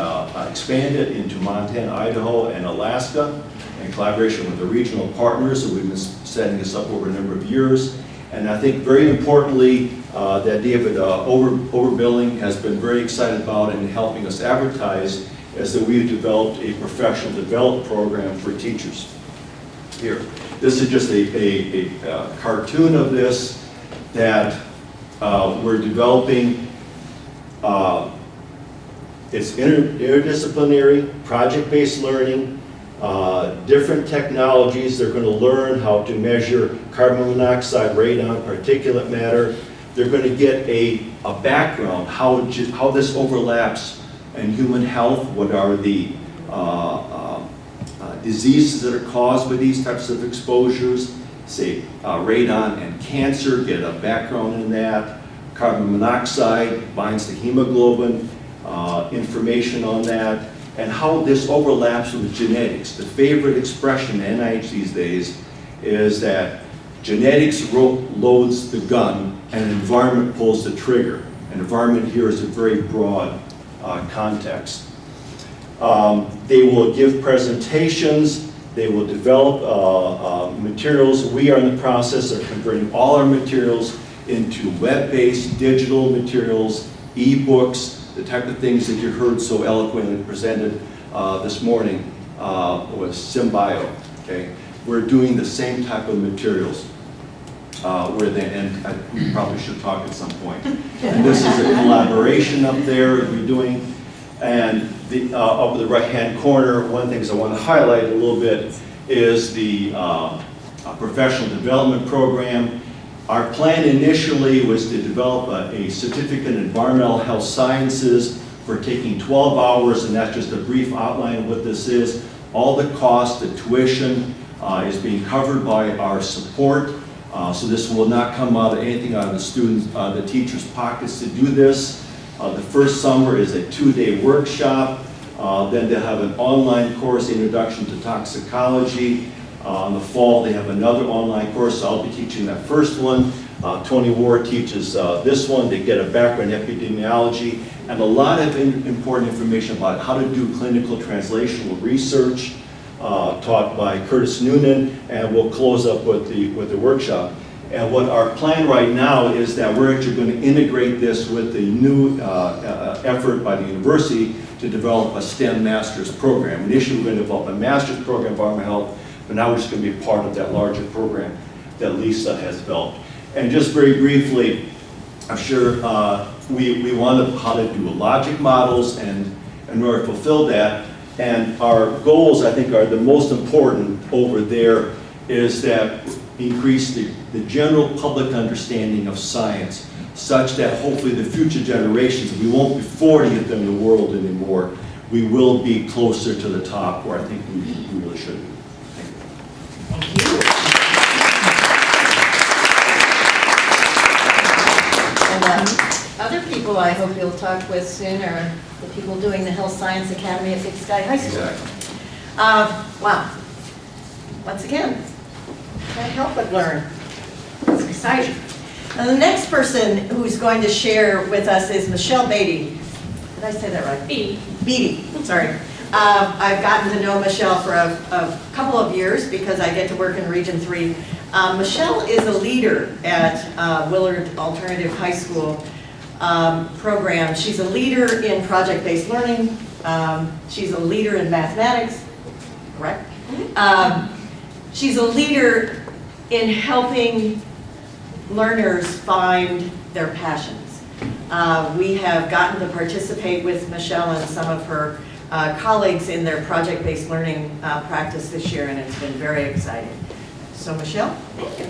expand it into Montana, Idaho, and Alaska in collaboration with the regional partners. So we've been setting this up over a number of years. And I think very importantly, that David Overbilling has been very excited about and helping us advertise is that we've developed a professional development program for teachers. Here, this is just a cartoon of this that we're developing. It's interdisciplinary, project-based learning, different technologies. They're going to learn how to measure carbon monoxide, radon, particulate matter. They're going to get a background, how this overlaps in human health, what are the diseases that are caused by these types of exposures, say radon and cancer, get a background in that. Carbon monoxide binds to hemoglobin, information on that, and how this overlaps with genetics. The favorite expression in NIH these days is that genetics loads the gun and environment pulls the trigger. And environment here is a very broad context. They will give presentations, they will develop materials. We are in the process of converting all our materials into web-based digital materials, e-books, the type of things that you heard so eloquently presented this morning with Symbio. Okay? We're doing the same type of materials. We probably should talk at some point. And this is a collaboration up there we're doing. And up in the right-hand corner, one of the things I want to highlight a little bit is the professional development program. Our plan initially was to develop a certificate in environmental health sciences for taking 12 hours, and that's just a brief outline of what this is. All the cost, the tuition is being covered by our support. So this will not come out of anything out of the students, the teachers' pockets to do this. The first summer is a 2-day workshop. Then they'll have an online course, Introduction to Toxicology. In the fall, they have another online course. So I'll be teaching that first one. Tony Ward teaches this one. They get a background in epidemiology and a lot of important information about how to do clinical translational research, taught by Curtis Noonan, and we'll close up with the workshop. And what our plan right now is that we're actually going to integrate this with the new effort by the university to develop a STEM master's program. Initially, we're going to develop a master's program in environmental health, but now we're just going to be part of that larger program that Lisa has developed. And just very briefly, I'm sure we want how to do logic models, and in order to fulfill that, and our goals, I think, are the most important over there is that increase the general public understanding of science, such that hopefully the future generations, we won't be 40 of them in the world anymore. We will be closer to the top where I think we really should be. Thank you. And other people I hope you'll talk with soon are the people doing the Health Science Academy at Big Sky High School. Exactly. Wow. Once again, can't help but learn. It's exciting. Now, the next person who's going to share with us is Michelle Beatty. Did I say that right? Beatty. Beatty, sorry. I've gotten to know Michelle for a couple of years because I get to work in Region 3 Michelle is a leader at Willard Alternative High School program. She's a leader in project-based learning. She's a leader in mathematics, correct? She's a leader in helping learners find their passions. We have gotten to participate with Michelle and some of her colleagues in their project-based learning practice this year, and it's been very exciting. So Michelle? Thank you.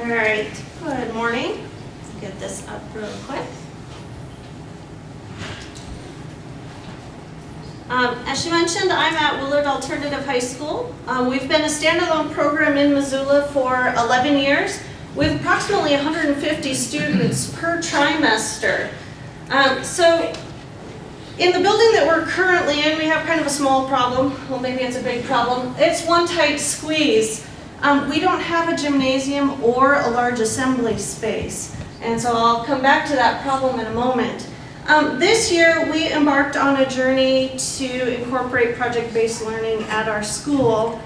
All right, good morning. Let's get this up real quick. As she mentioned, I'm at Willard Alternative High School. We've been a standalone program in Missoula for 11 years with approximately 150 students per trimester. So in the building that we're currently in, we have kind of a small problem. Well, maybe it's a big problem. It's one tight squeeze. We don't have a gymnasium or a large assembly space. And so I'll come back to that problem in a moment. This year, we embarked on a journey to incorporate project-based learning at our school.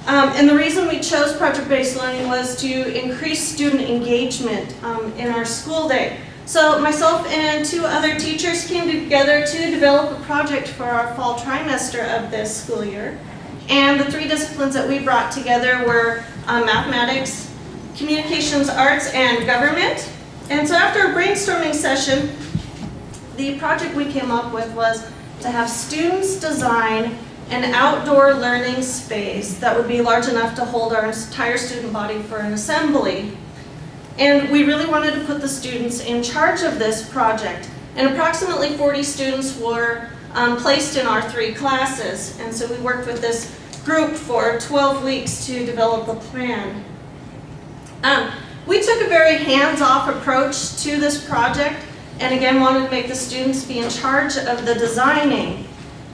And the reason we chose project-based learning was to increase student engagement in our school day. So myself and 2 other teachers came together to develop a project for our fall trimester of this school year. And the 3 disciplines that we brought together were mathematics, communications arts, and government. And so after a brainstorming session, the project we came up with was to have students design an outdoor learning space that would be large enough to hold our entire student body for an assembly. And we really wanted to put the students in charge of this project. And approximately 40 students were placed in our 3 classes. And so we worked with this group for 12 weeks to develop a plan. We took a very hands-off approach to this project, and again wanted to make the students be in charge of the designing.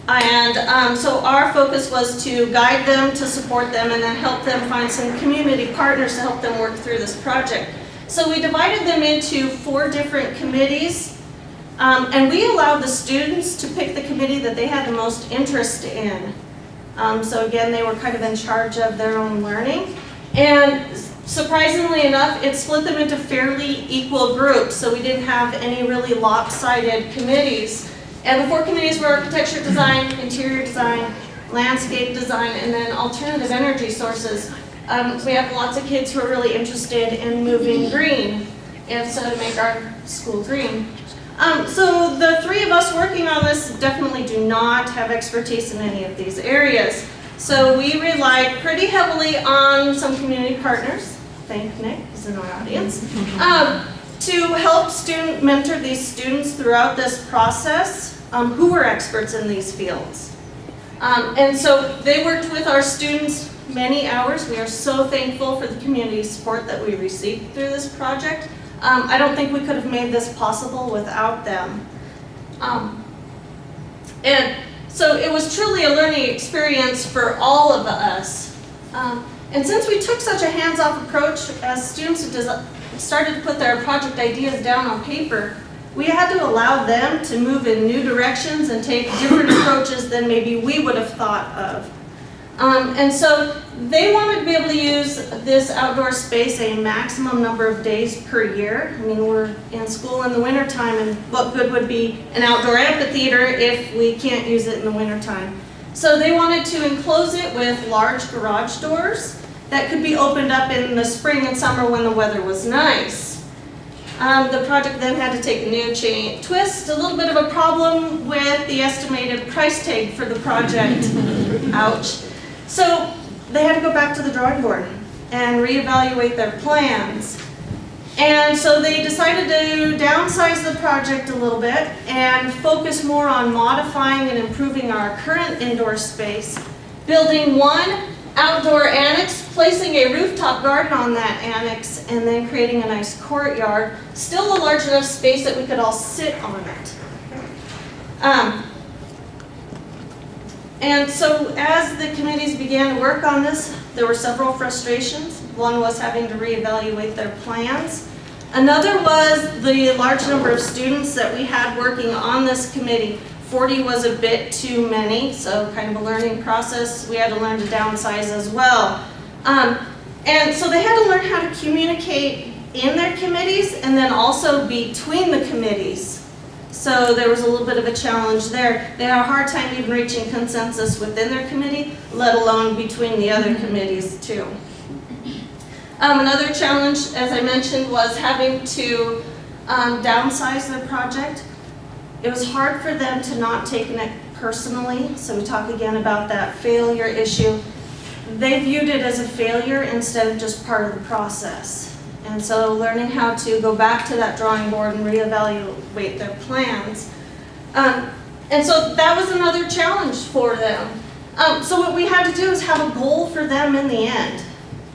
And so our focus was to guide them, to support them, and then help them find some community partners to help them work through this project. So we divided them into 4 different committees, and we allowed the students to pick the committee that they had the most interest in. So again, they were kind of in charge of their own learning. And surprisingly enough, it split them into fairly equal groups, so we didn't have any really lopsided committees. And the 4 committees were architecture design, interior design, landscape design, and then alternative energy sources. We have lots of kids who are really interested in moving green, and so to make our school green. So the 3 of us working on this definitely do not have expertise in any of these areas. So we relied pretty heavily on some community partners, thank Nick, he's in our audience, to help mentor these students throughout this process who were experts in these fields. And so they worked with our students many hours. We are so thankful for the community support that we received through this project. I don't think we could have made this possible without them. And so it was truly a learning experience for all of us. And since we took such a hands-off approach, as students started to put their project ideas down on paper, we had to allow them to move in new directions and take different approaches than maybe we would have thought of. And so they wanted to be able to use this outdoor space a maximum number of days per year. I mean, we're in school in the wintertime, and what good would be an outdoor amphitheater if we can't use it in the wintertime? So they wanted to enclose it with large garage doors that could be opened up in the spring and summer when the weather was nice. The project then had to take a new twist, a little bit of a problem with the estimated price tag for the project. Ouch. So they had to go back to the drawing board and reevaluate their plans. And so they decided to downsize the project a little bit and focus more on modifying and improving our current indoor space, building 1 outdoor annex, placing a rooftop garden on that annex, and then creating a nice courtyard, still a large enough space that we could all sit on it. And so as the committees began to work on this, there were several frustrations. One was having to reevaluate their plans. Another was the large number of students that we had working on this committee. 40 was a bit too many, so kind of a learning process. We had to learn to downsize as well. And so they had to learn how to communicate in their committees and then also between the committees. So there was a little bit of a challenge there. They had a hard time even reaching consensus within their committee, let alone between the other committees too. Another challenge, as I mentioned, was having to downsize their project. It was hard for them to not take it personally, so we talk again about that failure issue. They viewed it as a failure instead of just part of the process. And so learning how to go back to that drawing board and reevaluate their plans. And so that was another challenge for them. So what we had to do is have a goal for them in the end.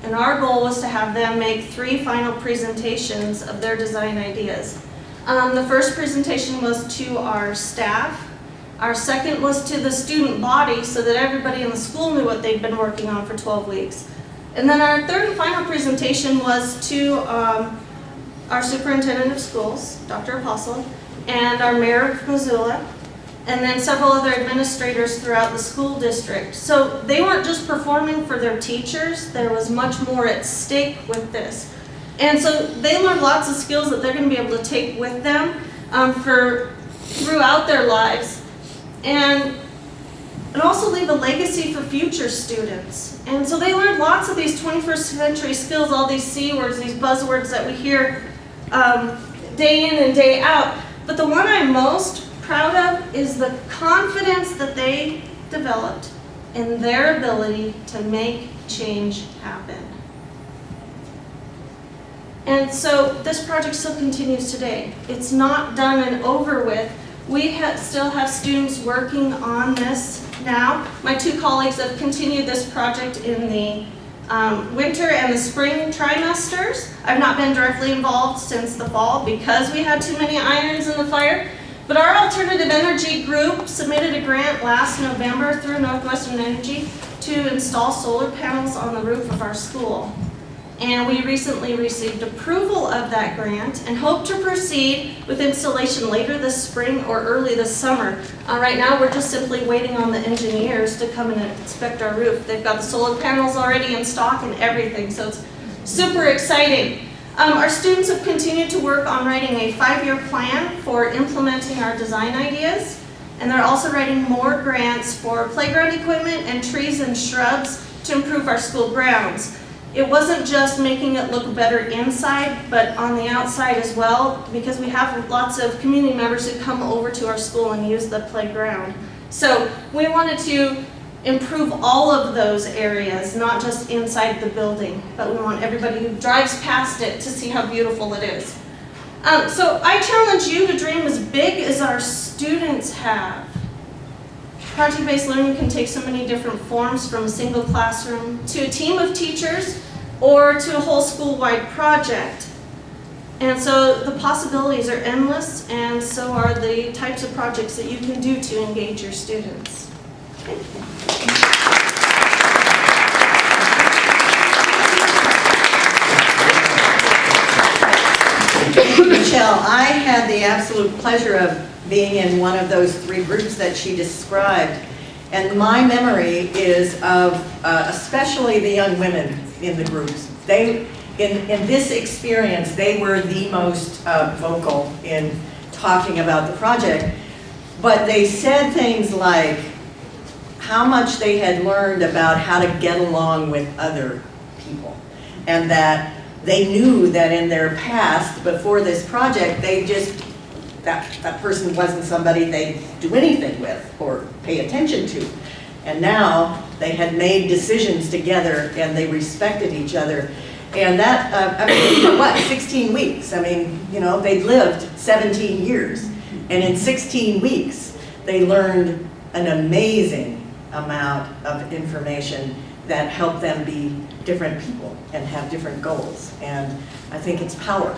And our goal was to have them make 3 final presentations of their design ideas. The first presentation was to our staff. Our second was to the student body so that everybody in the school knew what they'd been working on for 12 weeks. And then our third and final presentation was to our superintendent of schools, Dr. Apostle, and our mayor of Missoula, and then several other administrators throughout the school district. So they weren't just performing for their teachers, there was much more at stake with this. And so they learned lots of skills that they're going to be able to take with them throughout their lives. And also leave a legacy for future students. And so they learned lots of these 21st century skills, all these C words, these buzzwords that we hear day in and day out. But the one I'm most proud of is the confidence that they developed in their ability to make change happen. And so this project still continues today. It's not done and over with. We still have students working on this now. My 2 colleagues have continued this project in the winter and the spring trimesters. I've not been directly involved since the fall because we had too many irons in the fire. But our alternative energy group submitted a grant last November through Northwestern Energy to install solar panels on the roof of our school. And we recently received approval of that grant and hope to proceed with installation later this spring or early this summer. Right now we're just simply waiting on the engineers to come and inspect our roof. They've got the solar panels already in stock and everything, so it's super exciting. Our students have continued to work on writing a 5-year plan for implementing our design ideas, and they're also writing more grants for playground equipment and trees and shrubs to improve our school grounds. It wasn't just making it look better inside, but on the outside as well, because we have lots of community members who come over to our school and use the playground. So we wanted to improve all of those areas, not just inside the building, but we want everybody who drives past it to see how beautiful it is. So I challenge you to dream as big as our students have. Project-based learning can take so many different forms, from a single classroom to a team of teachers or to a whole school-wide project. And so the possibilities are endless, and so are the types of projects that you can do to engage your students. Michelle, I had the absolute pleasure of being in one of those 3 groups that she described. And my memory is of especially the young women in the groups. In this experience, they were the most vocal in talking about the project. But they said things like how much they had learned about how to get along with other people. And that they knew that in their past, before this project, that person wasn't somebody they'd do anything with or pay attention to. And now they had made decisions together and they respected each other. And that, I mean, what, 16 weeks? I mean, you know, they'd lived 17 years. And in 16 weeks, they learned an amazing amount of information that helped them be different people and have different goals. And I think it's power.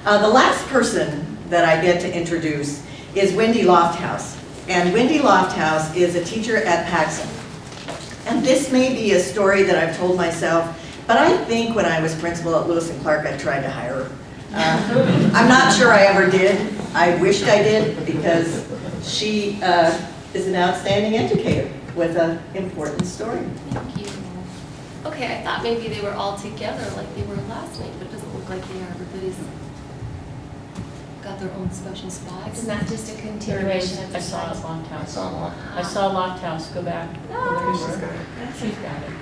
The last person that I get to introduce is Wendy Lofthouse. And Wendy Lofthouse is a teacher at Paxson. And this may be a story that I've told myself, but I think when I was principal at Lewis and Clark, I tried to hire her. I'm not sure I ever did. I wished I did, because She is an outstanding educator with an important story. Thank you. Okay, I thought maybe they were all together like they were last night, but it doesn't look like they are. Everybody's got their own special spots. Isn't that just a continuation of the slides? I saw Loft House go back. Oh, She's got it. She's got it.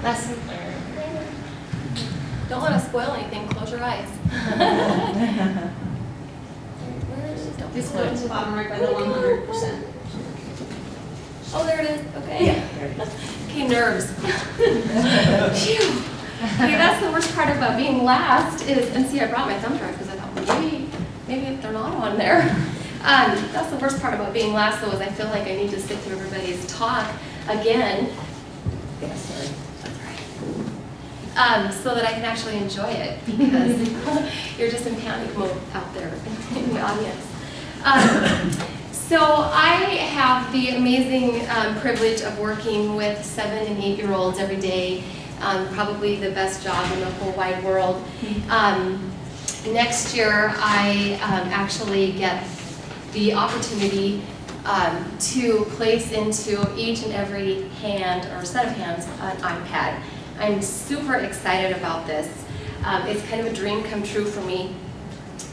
Lesson learned. Don't want to spoil anything, close your eyes. This one's the bottom right by the 100%. Oh, there it is, okay. Okay, nerves. Phew. Okay, that's the worst part about being last is, and see, I brought my thumb drive because I thought, well, maybe they're not on there. That's the worst part about being last though, is I feel like I need to sit through everybody's talk again. Yeah, sorry. That's right. So that I can actually enjoy it, because you're just in panic mode out there in the audience. So I have the amazing privilege of working with 7- and 8-year-olds every day, probably the best job in the whole wide world. Next year, I actually get the opportunity to place into each and every hand or set of hands an iPad. I'm super excited about this. It's kind of a dream come true for me.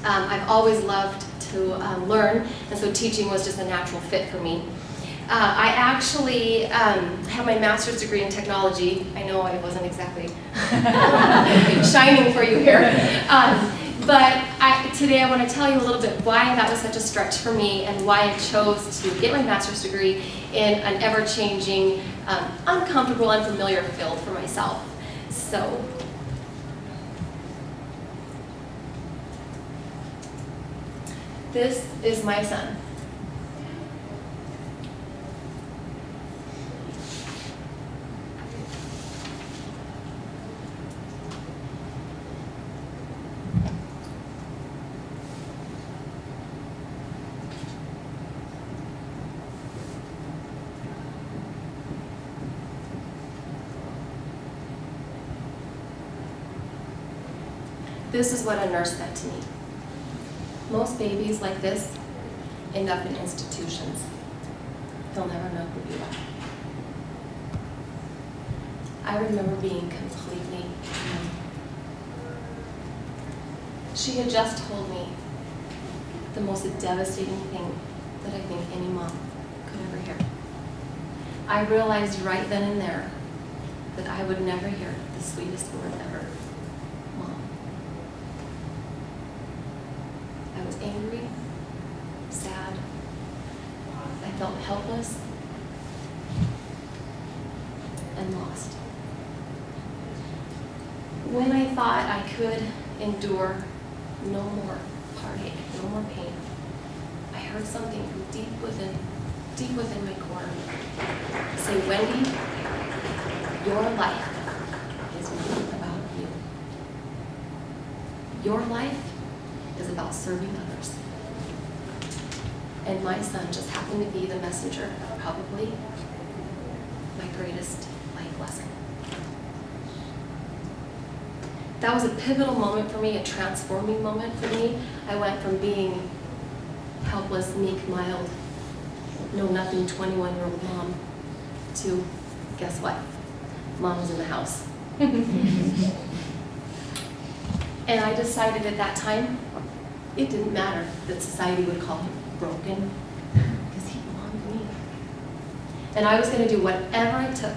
I've always loved to learn, and so teaching was just a natural fit for me. I actually have my master's degree in technology. I know I wasn't exactly shining for you here. But today I want to tell you a little bit why that was such a stretch for me and why I chose to get my master's degree in an ever-changing, uncomfortable, unfamiliar field for myself. So, this is my son. This is what a nurse said to me. Most babies like this end up in institutions. They'll never know who you are. I remember being completely numb. She had just told me the most devastating thing that I think any mom could ever hear. I realized right then and there that I would never hear the sweetest word ever. Mom. I was angry, sad, I felt helpless, and lost. When I thought I could endure no more heartache, no more pain, I heard something from deep within my core say, Wendy, your life is not about you. Your life is about serving others. And my son just happened to be the messenger of probably my greatest life lesson. That was a pivotal moment for me, a transforming moment for me. I went from being helpless, meek, mild, know-nothing 21-year-old mom to, guess what? Mom was in the house. And I decided at that time, it didn't matter that society would call him broken, because he belonged to me. And I was going to do whatever it took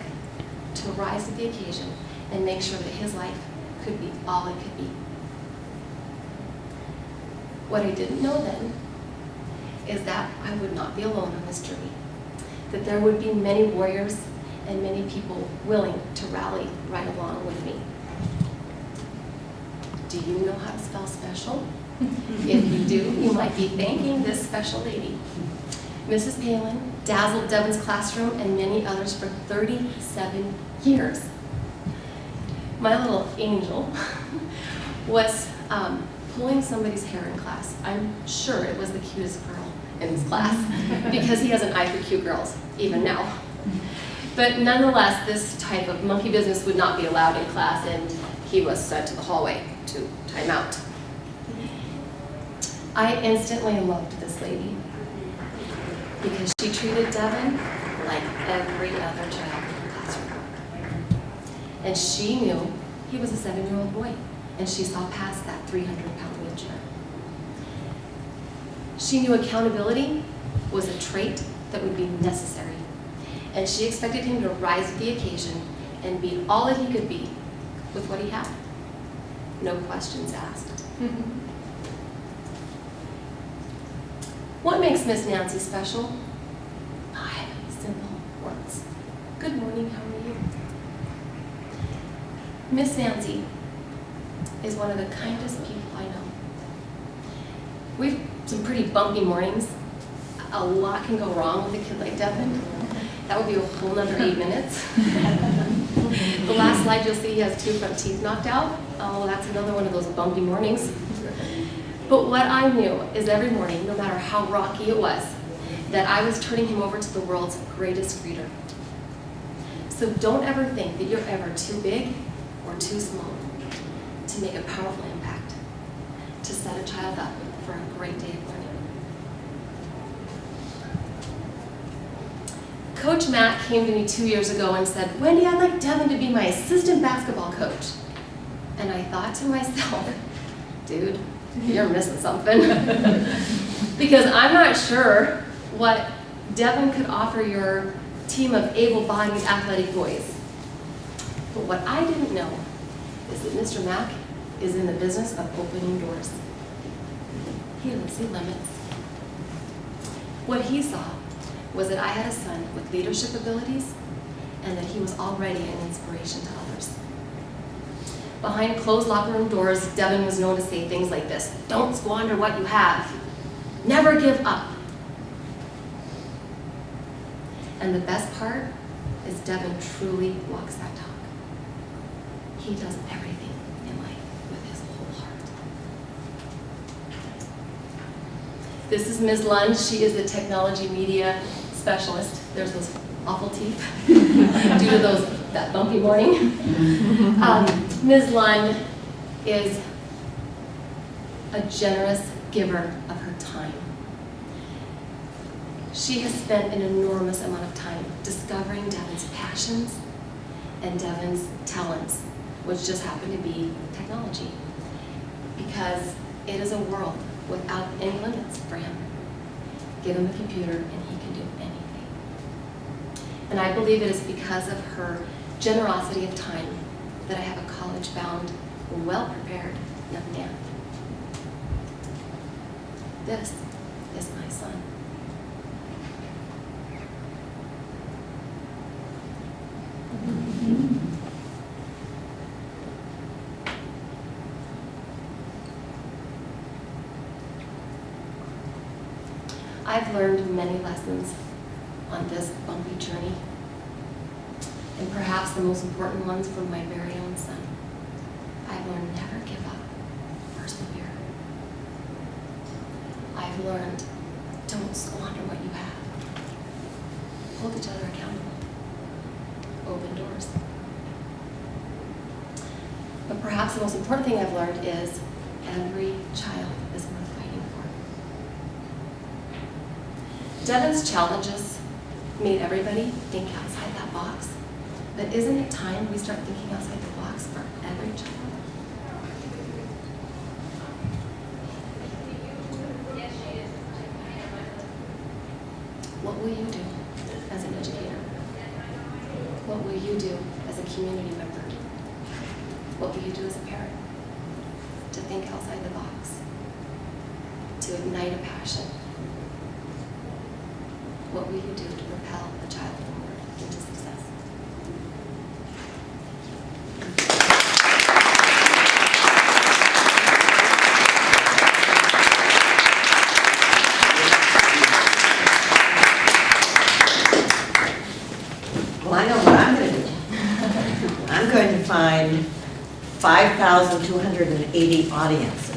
to rise to the occasion and make sure that his life could be all it could be. What I didn't know then is that I would not be alone on this journey, that there would be many warriors and many people willing to rally right along with me. Do you know how to spell special? If you do, you might be thanking this special lady. Mrs. Palin dazzled Devon's classroom and many others for 37 years. My little angel was pulling somebody's hair in class. I'm sure it was the cutest girl in his class because he has an eye for cute girls, even now. But nonetheless, this type of monkey business would not be allowed in class, and he was sent to the hallway to time out. I instantly loved this lady. because she treated Devin like every other child in her classroom. And she knew he was a 7-year-old boy, and she saw past that 300-pound wheelchair. She knew accountability was a trait that would be necessary, and she expected him to rise to the occasion and be all that he could be with what he had. No questions asked. What makes Miss Nancy special? 5 simple words. Good morning, how are you? Miss Nancy is one of the kindest people I know. We've some pretty bumpy mornings. A lot can go wrong with a kid like Devin. That would be a whole nother 8 minutes. The last slide you'll see he has 2 front teeth knocked out. Oh, that's another one of those bumpy mornings. But what I knew is every morning, no matter how rocky it was, that I was turning him over to the world's greatest reader. So don't ever think that you're ever too big or too small to make a powerful impact, to set a child up for a great day of learning. Coach Matt came to me 2 years ago and said, Wendy, I'd like Devin to be my assistant basketball coach. And I thought to myself, dude, you're missing something. Because I'm not sure what Devin could offer your team of able-bodied athletic boys. But what I didn't know is that Mr. Mack is in the business of opening doors. He doesn't see limits. What he saw was that I had a son with leadership abilities and that he was already an inspiration to others. Behind closed locker room doors, Devin was known to say things like this: don't squander what you have. Never give up. And the best part is Devin truly walks that talk. He does everything in life with his whole heart. This is Ms. Lund. She is the technology media specialist. There's those awful teeth due to that bumpy morning. Ms. Lund is a generous giver of her time. She has spent an enormous amount of time discovering Devin's passions and Devin's talents, which just happen to be technology, because it is a world without any limits for him. Give him a computer and he can do anything. And I believe it is because of her generosity of time that I have a college-bound, well-prepared young man. This is my son. I've learned many lessons on this bumpy journey, and perhaps the most important ones from my very own son. I've learned never give up, persevere. I've learned don't squander what you have. Hold each other accountable. Open doors. But perhaps the most important thing I've learned is every child is worth fighting for. Devin's challenges made everybody think outside that box. But isn't it time we start thinking outside the box for every child? What will you do as an educator? What will you do as a community member? What will you do as a parent? To think outside the box, to ignite a passion. What will you do to propel a child forward into success? Well, I know what I'm going to do. I'm going to find 5,280 audiences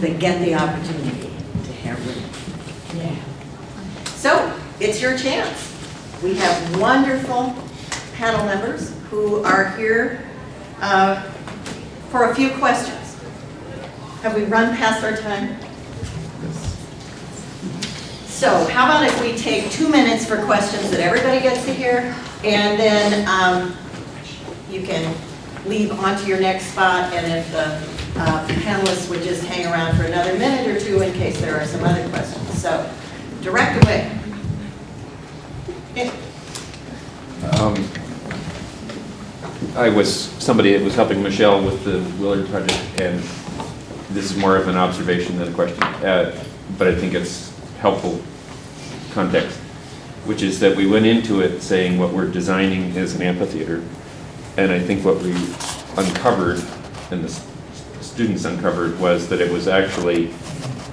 that get the opportunity to hear me. Yeah. So, it's your chance. We have wonderful panel members who are here for a few questions. Have we run past our time? So how about if we take 2 minutes for questions that everybody gets to hear, and then you can leave onto your next spot, and if the panelists would just hang around for another minute or two in case there are some other questions. So, direct away. I was somebody that was helping Michelle with the Willard project, and this is more of an observation than a question, but I think it's helpful context, which is that we went into it saying what we're designing is an amphitheater, and I think what we uncovered, and the students uncovered, was that it was actually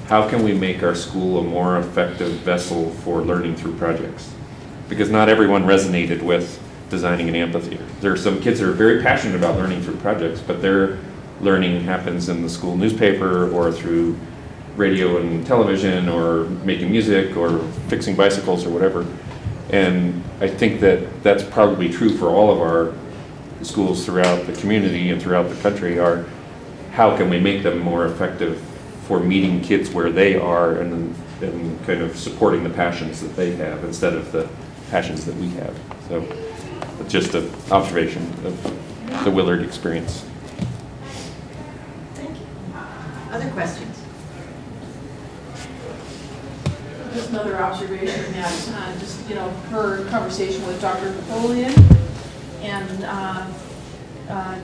how can we make our school a more effective vessel for learning through projects? Because not everyone resonated with designing an amphitheater. There are some kids that are very passionate about learning through projects, but their learning happens in the school newspaper or through radio and television or making music or fixing bicycles or whatever. And I think that that's probably true for all of our schools throughout the community and throughout the country, are how can we make them more effective for meeting kids where they are and kind of supporting the passions that they have instead of the passions that we have. So just an observation of the Willard experience. Thank you. Other questions? Just another observation that just, her conversation with Dr. Napoleon and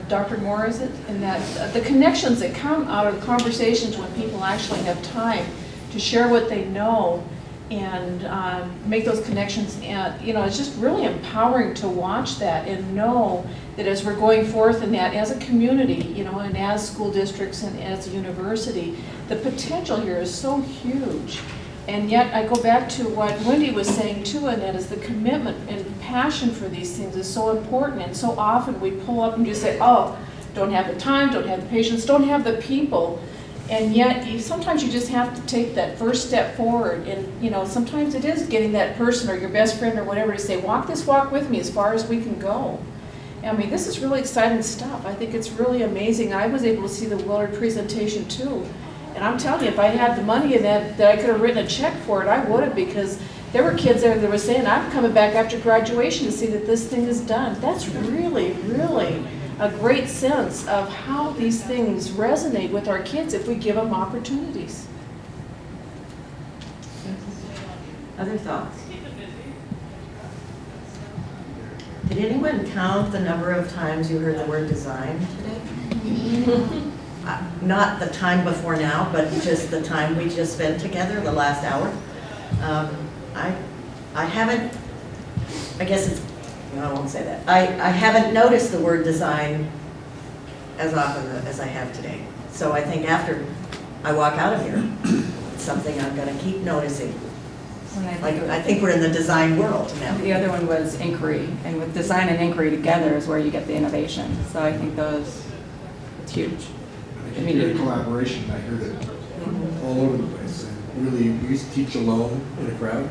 Dr. Moore, is it? And that the connections that come out of conversations when people actually have time to share what they know and make those connections, and it's just really empowering to watch that and know that as we're going forth in that as a community, and as school districts and as a university, the potential here is so huge. And yet I go back to what Wendy was saying too, and that is the commitment and passion for these things is so important, and so often we pull up and just say, oh, don't have the time, don't have the patience, don't have the people. And yet, sometimes you just have to take that first step forward, and sometimes it is getting that person or your best friend or whatever to say, walk this walk with me as far as we can go. I mean, this is really exciting stuff. I think it's really amazing. I was able to see the Willard presentation too, and I'm telling you, if I had the money in that I could have written a check for it, I would have, because there were kids there that were saying, I'm coming back after graduation to see that this thing is done. That's really, really a great sense of how these things resonate with our kids if we give them opportunities. Other thoughts? Did anyone count the number of times you heard the word design today? Not the time before now, but just the time we just spent together, the last hour. I haven't, I guess it's, no, I won't say that. I haven't noticed the word design as often as I have today. So I think after I walk out of here, it's something I'm going to keep noticing. I think we're in the design world now. The other one was inquiry, and with design and inquiry together is where you get the innovation. So I think it's huge. I think good collaboration, I heard it all over the place. And really, we used to teach alone in a crowd,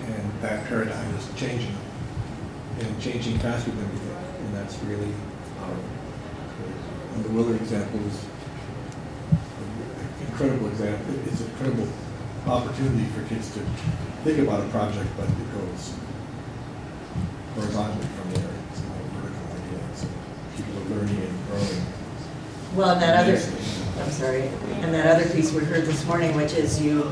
and that paradigm is changing, and changing faster than we think, and that's really powerful. And the Willard example is an incredible example. It's an incredible opportunity for kids to think about a project, but it goes horizontally from there. It's not a vertical idea. So people are learning and growing. Well, and that other, I'm sorry, and that other piece we heard this morning, which is you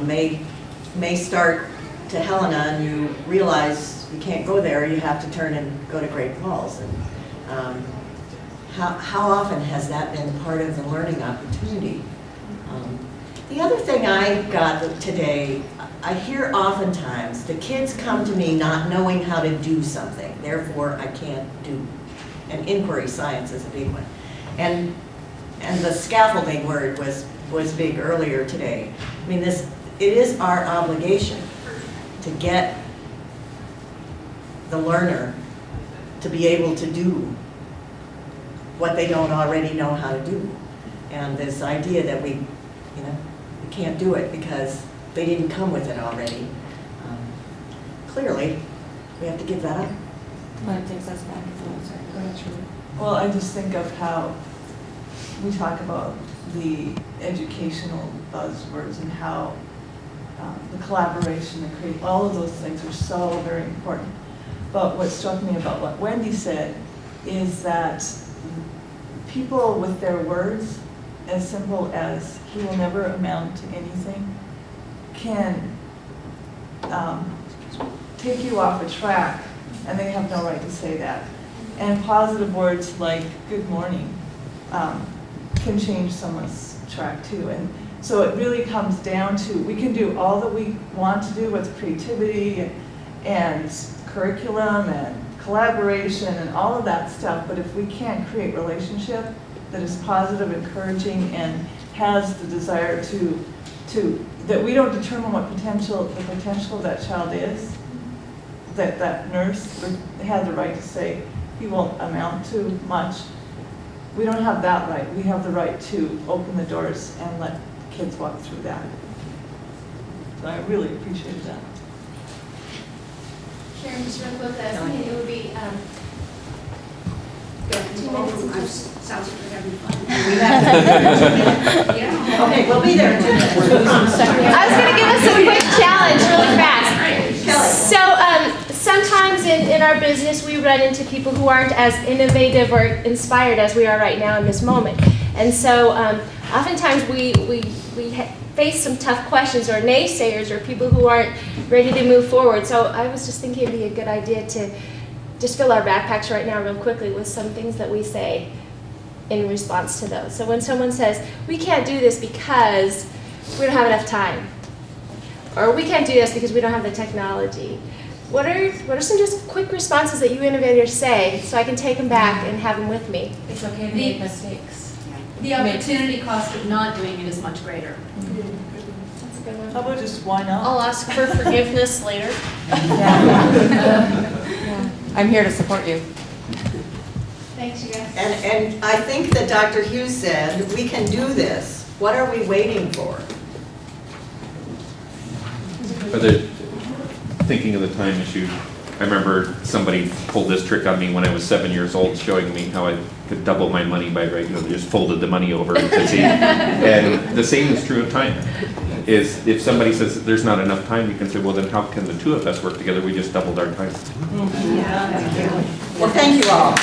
may start to Helena and you realize you can't go there, you have to turn and go to Great Falls. And how often has that been part of the learning opportunity? The other thing I got today, I hear oftentimes the kids come to me not knowing how to do something, therefore I can't do. And inquiry science is a big one. And the scaffolding word was big earlier today. I mean, it is our obligation to get the learner to be able to do what they don't already know how to do. And this idea that we can't do it because they didn't come with it already. Clearly, we have to give that up. That takes us back. Well, I just think of how we talk about the educational buzzwords and how the collaboration, all of those things are so very important. But what struck me about what Wendy said is that people with their words, as simple as "he will never amount to anything," can take you off a track, and they have no right to say that. And positive words like "good morning" can change someone's track too. And so it really comes down to, we can do all that we want to do with creativity and curriculum and collaboration and all of that stuff, but if we can't create relationship that is positive, encouraging, and has the desire to that we don't determine what the potential of that child is, that nurse had the right to say he won't amount to much. We don't have that right. We have the right to open the doors and let kids walk through that. So I really appreciated that. Sharon, just real quick, something it would be, 2 minutes, sounds like we're having fun. Yeah. Okay, we'll be there in 2 minutes. I was going to give us a quick challenge really fast. So sometimes in our business we run into people who aren't as innovative or inspired as we are right now in this moment. And so oftentimes we face some tough questions, or naysayers, or people who aren't ready to move forward. So I was just thinking it'd be a good idea to just fill our backpacks right now real quickly with some things that we say in response to those. So when someone says, we can't do this because we don't have enough time, or we can't do this because we don't have the technology, what are some just quick responses that you innovators say so I can take them back and have them with me? It's okay to make mistakes. The opportunity cost of not doing it is much greater. That's a good one. How about just why not? I'll ask for forgiveness later. I'm here to support you. Thanks, you guys. And I think that Dr. Hughes said, we can do this. What are we waiting for? Thinking of the time issue, I remember somebody pulled this trick on me when I was 7 years old, showing me how I could double my money by just folded the money over to see. And the same is true of time. Is if somebody says that there's not enough time, you can say, well, then how can the two of us work together? We just doubled our time. Well, thank you all.